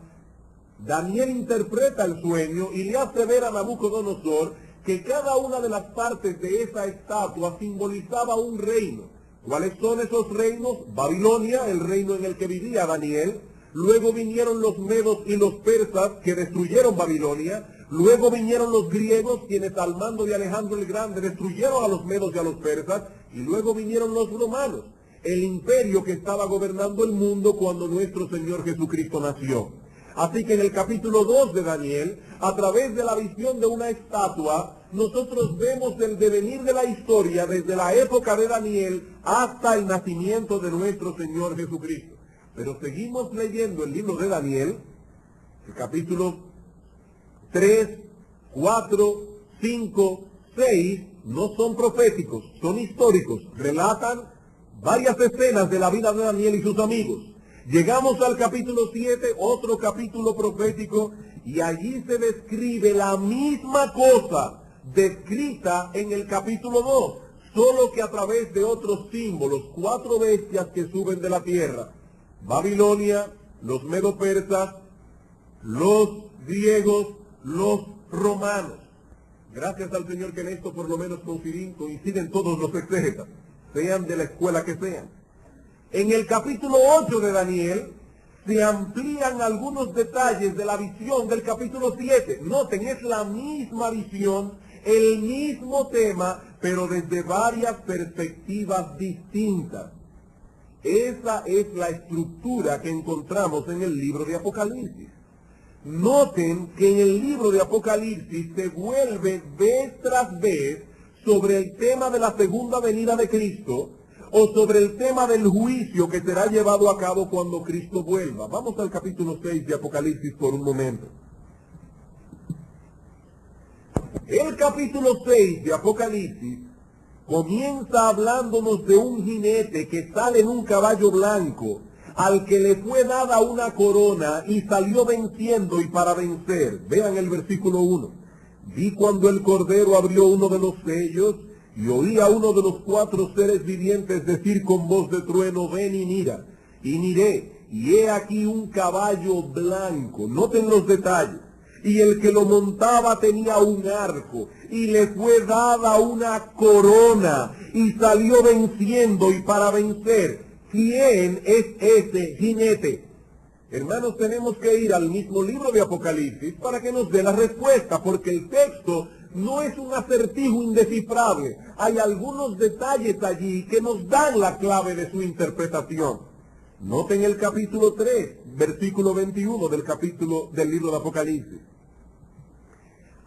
Daniel interpreta el sueño y le hace ver a Nabucodonosor que cada una de las partes de esa estatua simbolizaba un reino. ¿Cuáles son esos reinos? Babilonia, el reino en el que vivía Daniel. Luego vinieron los medos y los persas que destruyeron Babilonia. Luego vinieron los griegos, quienes al mando de Alejandro el Grande destruyeron a los medos y a los persas. Y luego vinieron los romanos, el imperio que estaba gobernando el mundo cuando nuestro Señor Jesucristo nació. Así que en el capítulo 2 de Daniel, a través de la visión de una estatua, nosotros vemos el devenir de la historia desde la época de Daniel hasta el nacimiento de nuestro Señor Jesucristo. Pero seguimos leyendo el libro de Daniel, el capítulo 3, 4, 5, 6, no son proféticos, son históricos, relatan varias escenas de la vida de Daniel y sus amigos. Llegamos al capítulo 7, otro capítulo profético, y allí se describe la misma cosa descrita en el capítulo 2, solo que a través de otros símbolos, 4 bestias que suben de la tierra: Babilonia, los medo-persas, los griegos, los romanos. Gracias al Señor que en esto por lo menos coinciden todos los exégetas, sean de la escuela que sean. En el capítulo 8 de Daniel se amplían algunos detalles de la visión del capítulo 7. Noten, es la misma visión, el mismo tema, pero desde varias perspectivas distintas. Esa es la estructura que encontramos en el libro de Apocalipsis. Noten que en el libro de Apocalipsis se vuelve vez tras vez sobre el tema de la segunda venida de Cristo, o sobre el tema del juicio que será llevado a cabo cuando Cristo vuelva. Vamos al capítulo 6 de Apocalipsis por un momento. El capítulo 6 de Apocalipsis Comienza hablándonos de un jinete que sale en un caballo blanco, al que le fue dada una corona y salió venciendo y para vencer. Vean el versículo 1. Vi cuando el Cordero abrió uno de los sellos y oí a uno de los 4 seres vivientes decir con voz de trueno, ven y mira. Y miré, y he aquí un caballo blanco. Noten los detalles. Y el que lo montaba tenía un arco, y le fue dada una corona, y salió venciendo y para vencer. ¿Quién es ese jinete? Hermanos, tenemos que ir al mismo libro de Apocalipsis para que nos dé la respuesta, porque el texto no es un acertijo indescifrable. Hay algunos detalles allí que nos dan la clave de su interpretación. Noten el capítulo 3, versículo 21 del libro de Apocalipsis.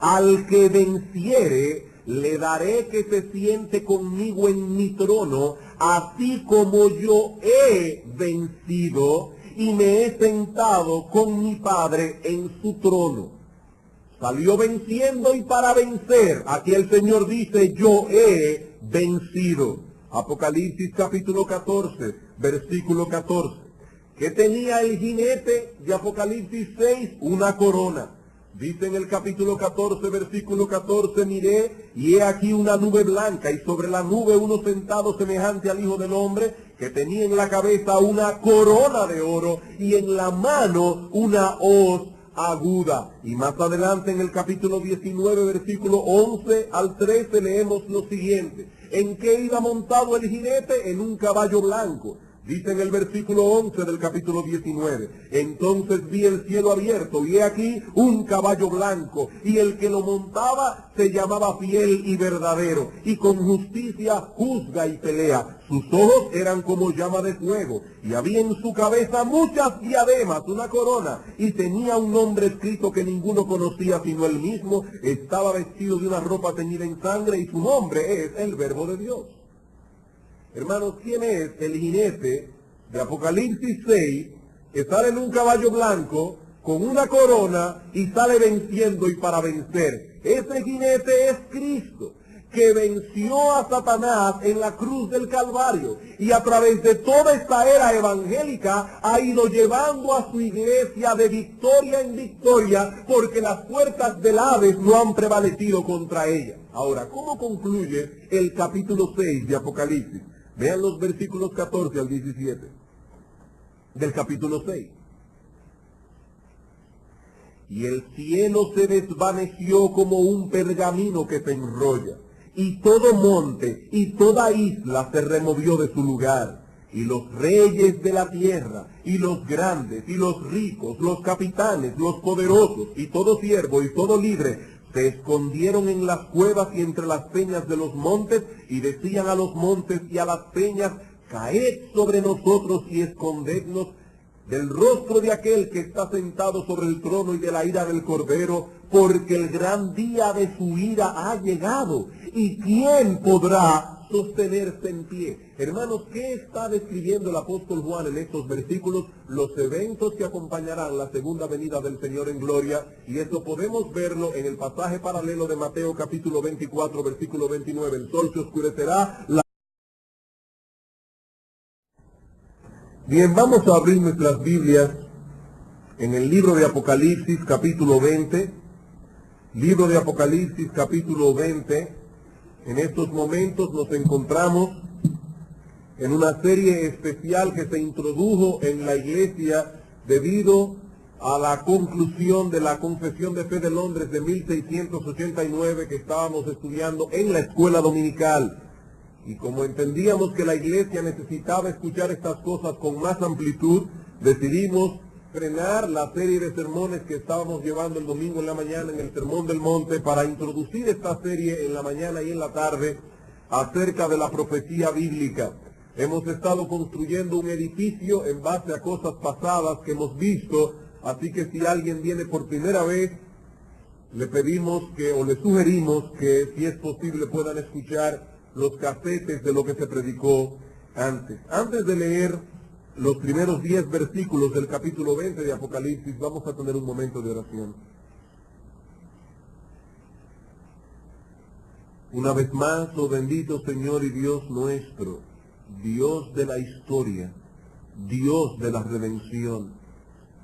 Al que venciere, le daré que se siente conmigo en mi trono, así como yo he vencido y me he sentado con mi Padre en su trono. Salió venciendo y para vencer. Aquí el Señor dice, yo he vencido. Apocalipsis capítulo 14, versículo 14. ¿Qué tenía el jinete de Apocalipsis 6? Una corona. Dice en el capítulo 14, versículo 14, miré, y he aquí una nube blanca, y sobre la nube uno sentado semejante al Hijo del Hombre, que tenía en la cabeza una corona de oro, y en la mano una hoz aguda. Y más adelante en el capítulo 19, versículo 11 al 13, leemos lo siguiente. ¿En qué iba montado el jinete? En un caballo blanco. Dice en el versículo 11 del capítulo 19, entonces vi el cielo abierto y he aquí un caballo blanco, y el que lo montaba se llamaba Fiel y Verdadero, y con justicia juzga y pelea. Sus ojos eran como llama de fuego, y había en su cabeza muchas diademas, una corona, y tenía un nombre escrito que ninguno conocía sino él mismo. Estaba vestido de una ropa teñida en sangre, y su nombre es el Verbo de Dios. Hermanos, ¿quién es el jinete de Apocalipsis 6 que sale en un caballo blanco con una corona y sale venciendo y para vencer? Ese jinete es Cristo, que venció a Satanás en la cruz del Calvario y a través de toda esta era evangélica ha ido llevando a su iglesia de victoria en victoria, porque las puertas del Hades no han prevalecido contra ella. Ahora, ¿cómo concluye el capítulo 6 de Apocalipsis? Vean los versículos 14 al 17 del capítulo 6. Y el cielo se desvaneció como un pergamino que se enrolla, y todo monte y toda isla se removió de su lugar, y los reyes de la tierra, y los grandes, y los ricos, los capitanes, los poderosos, y todo siervo y todo libre, se escondieron en las cuevas y entre las peñas de los montes, y decían a los montes y a las peñas, caed sobre nosotros y escondednos del rostro de aquel que está sentado sobre el trono y de la ira del Cordero, porque el gran día de su ira ha llegado, y ¿quién podrá sostenerse en pie? Hermanos, ¿qué está describiendo el apóstol Juan en estos versículos? Los eventos que acompañarán la segunda venida del Señor en gloria, y eso podemos verlo en el pasaje paralelo de Mateo capítulo 24, versículo 29. El sol se oscurecerá. Bien, vamos a abrir nuestras Biblias en el libro de Apocalipsis capítulo 20. Libro de Apocalipsis capítulo 20. En estos momentos nos encontramos en una serie especial que se introdujo en la iglesia debido a la conclusión de la Confesión de Fe de Londres de 1689 que estábamos estudiando en la escuela dominical. Y como entendíamos que la iglesia necesitaba escuchar estas cosas con más amplitud, decidimos frenar la serie de sermones que estábamos llevando el domingo en la mañana en el Sermón del Monte para introducir esta serie en la mañana y en la tarde acerca de la profecía bíblica. Hemos estado construyendo un edificio en base a cosas pasadas que hemos visto, así que si alguien viene por primera vez, le pedimos o le sugerimos que si es posible puedan escuchar los casetes de lo que se predicó antes. Antes de leer los primeros 10 versículos del capítulo 20 de Apocalipsis, vamos a tener un momento de oración. Una vez más, oh bendito Señor y Dios nuestro, Dios de la historia, Dios de la redención,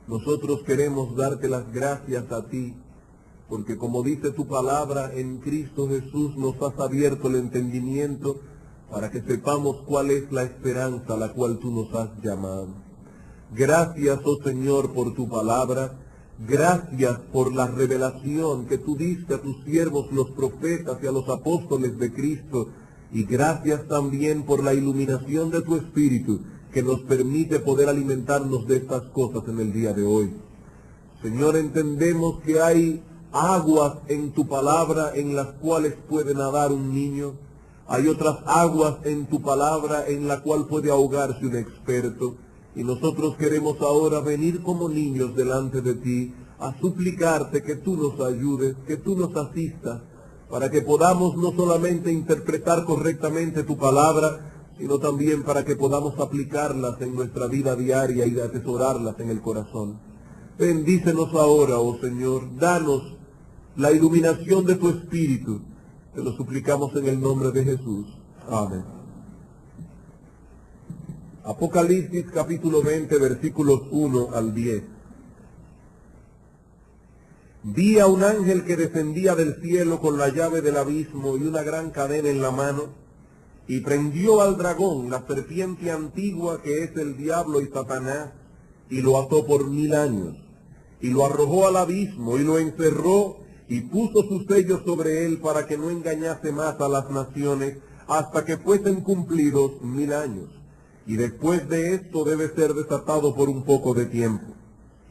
nosotros queremos darte las gracias a ti, porque como dice tu palabra, en Cristo Jesús nos has abierto el entendimiento para que sepamos cuál es la esperanza a la cual tú nos has llamado. Gracias, oh Señor, por tu palabra. Gracias por la revelación que tú diste a tus siervos, los profetas y a los apóstoles de Cristo. Y gracias también por la iluminación de tu Espíritu, que nos permite poder alimentarnos de estas cosas en el día de hoy. Señor, entendemos que hay aguas en tu palabra en las cuales puede nadar un niño. Hay otras aguas en tu palabra en la cual puede ahogarse un experto. Y nosotros queremos ahora venir como niños delante de ti a suplicarte que tú nos ayudes, que tú nos asistas, para que podamos no solamente interpretar correctamente tu palabra, sino también para que podamos aplicarlas en nuestra vida diaria y atesorarlas en el corazón. Bendícenos ahora, oh Señor, danos la iluminación de tu Espíritu. Te lo suplicamos en el nombre de Jesús. Amén. Apocalipsis capítulo 20, versículos 1 al 10. Vi a un ángel que descendía del cielo con la llave del abismo y una gran cadena en la mano, y prendió al dragón, la serpiente antigua que es el diablo y Satanás, y lo ató por 1000 años, y lo arrojó al abismo, y lo encerró, y puso sus sellos sobre él para que no engañase más a las naciones, hasta que fuesen cumplidos 1000 años. Y después de esto debe ser desatado por un poco de tiempo.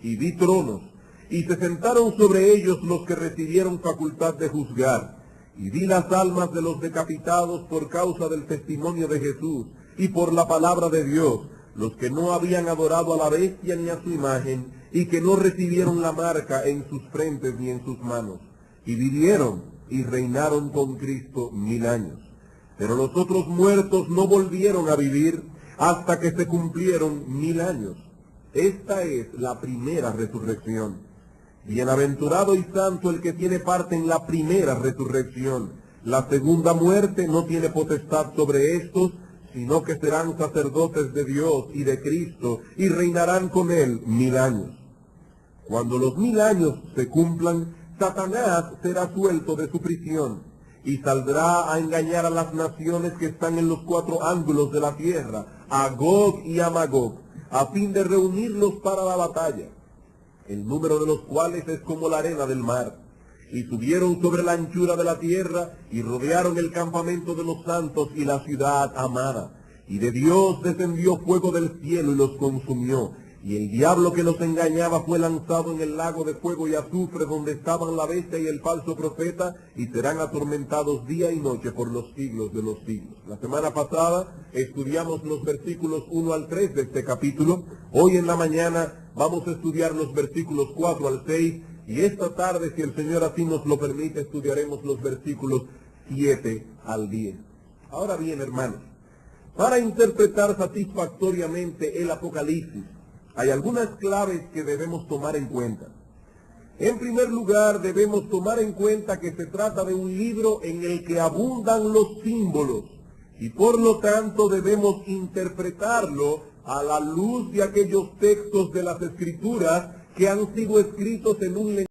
Y vi tronos, y se sentaron sobre ellos los que recibieron facultad de juzgar. Y vi las almas de los decapitados por causa del testimonio de Jesús y por la palabra de Dios, los que no habían adorado a la bestia ni a su imagen, y que no recibieron la marca en sus frentes ni en sus manos. Y vivieron y reinaron con Cristo 1000 años. Pero los otros muertos no volvieron a vivir hasta que se cumplieron 1000 años. Esta es la primera resurrección. Bienaventurado y santo el que tiene parte en la primera resurrección. La segunda muerte no tiene potestad sobre estos, sino que serán sacerdotes de Dios y de Cristo, y reinarán con él 1000 años. Cuando los 1000 años se cumplan, Satanás será suelto de su prisión, y saldrá a engañar a las naciones que están en los 4 ángulos de la tierra, a Gog y a Magog, a fin de reunirlos para la batalla, el número de los cuales es como la arena del mar. Y subieron sobre la anchura de la tierra, y rodearon el campamento de los santos y la ciudad amada. Y de Dios descendió fuego del cielo y los consumió. Y el diablo que los engañaba fue lanzado en el lago de fuego y azufre, donde estaban la bestia y el falso profeta, y serán atormentados día y noche por los siglos de los siglos. La semana pasada estudiamos los versículos 1 al 3 de este capítulo. Hoy en la mañana vamos a estudiar los versículos 4 al 6, y esta tarde, si el Señor así nos lo permite, estudiaremos los versículos 7 al 10. Ahora bien, hermanos, para interpretar satisfactoriamente el Apocalipsis, hay algunas claves que debemos tomar en cuenta. En primer lugar, debemos tomar en cuenta que se trata de un libro en el que abundan los símbolos, y por lo tanto debemos interpretarlo a la luz de aquellos textos de las Escrituras que han sido escritos en un lenguaje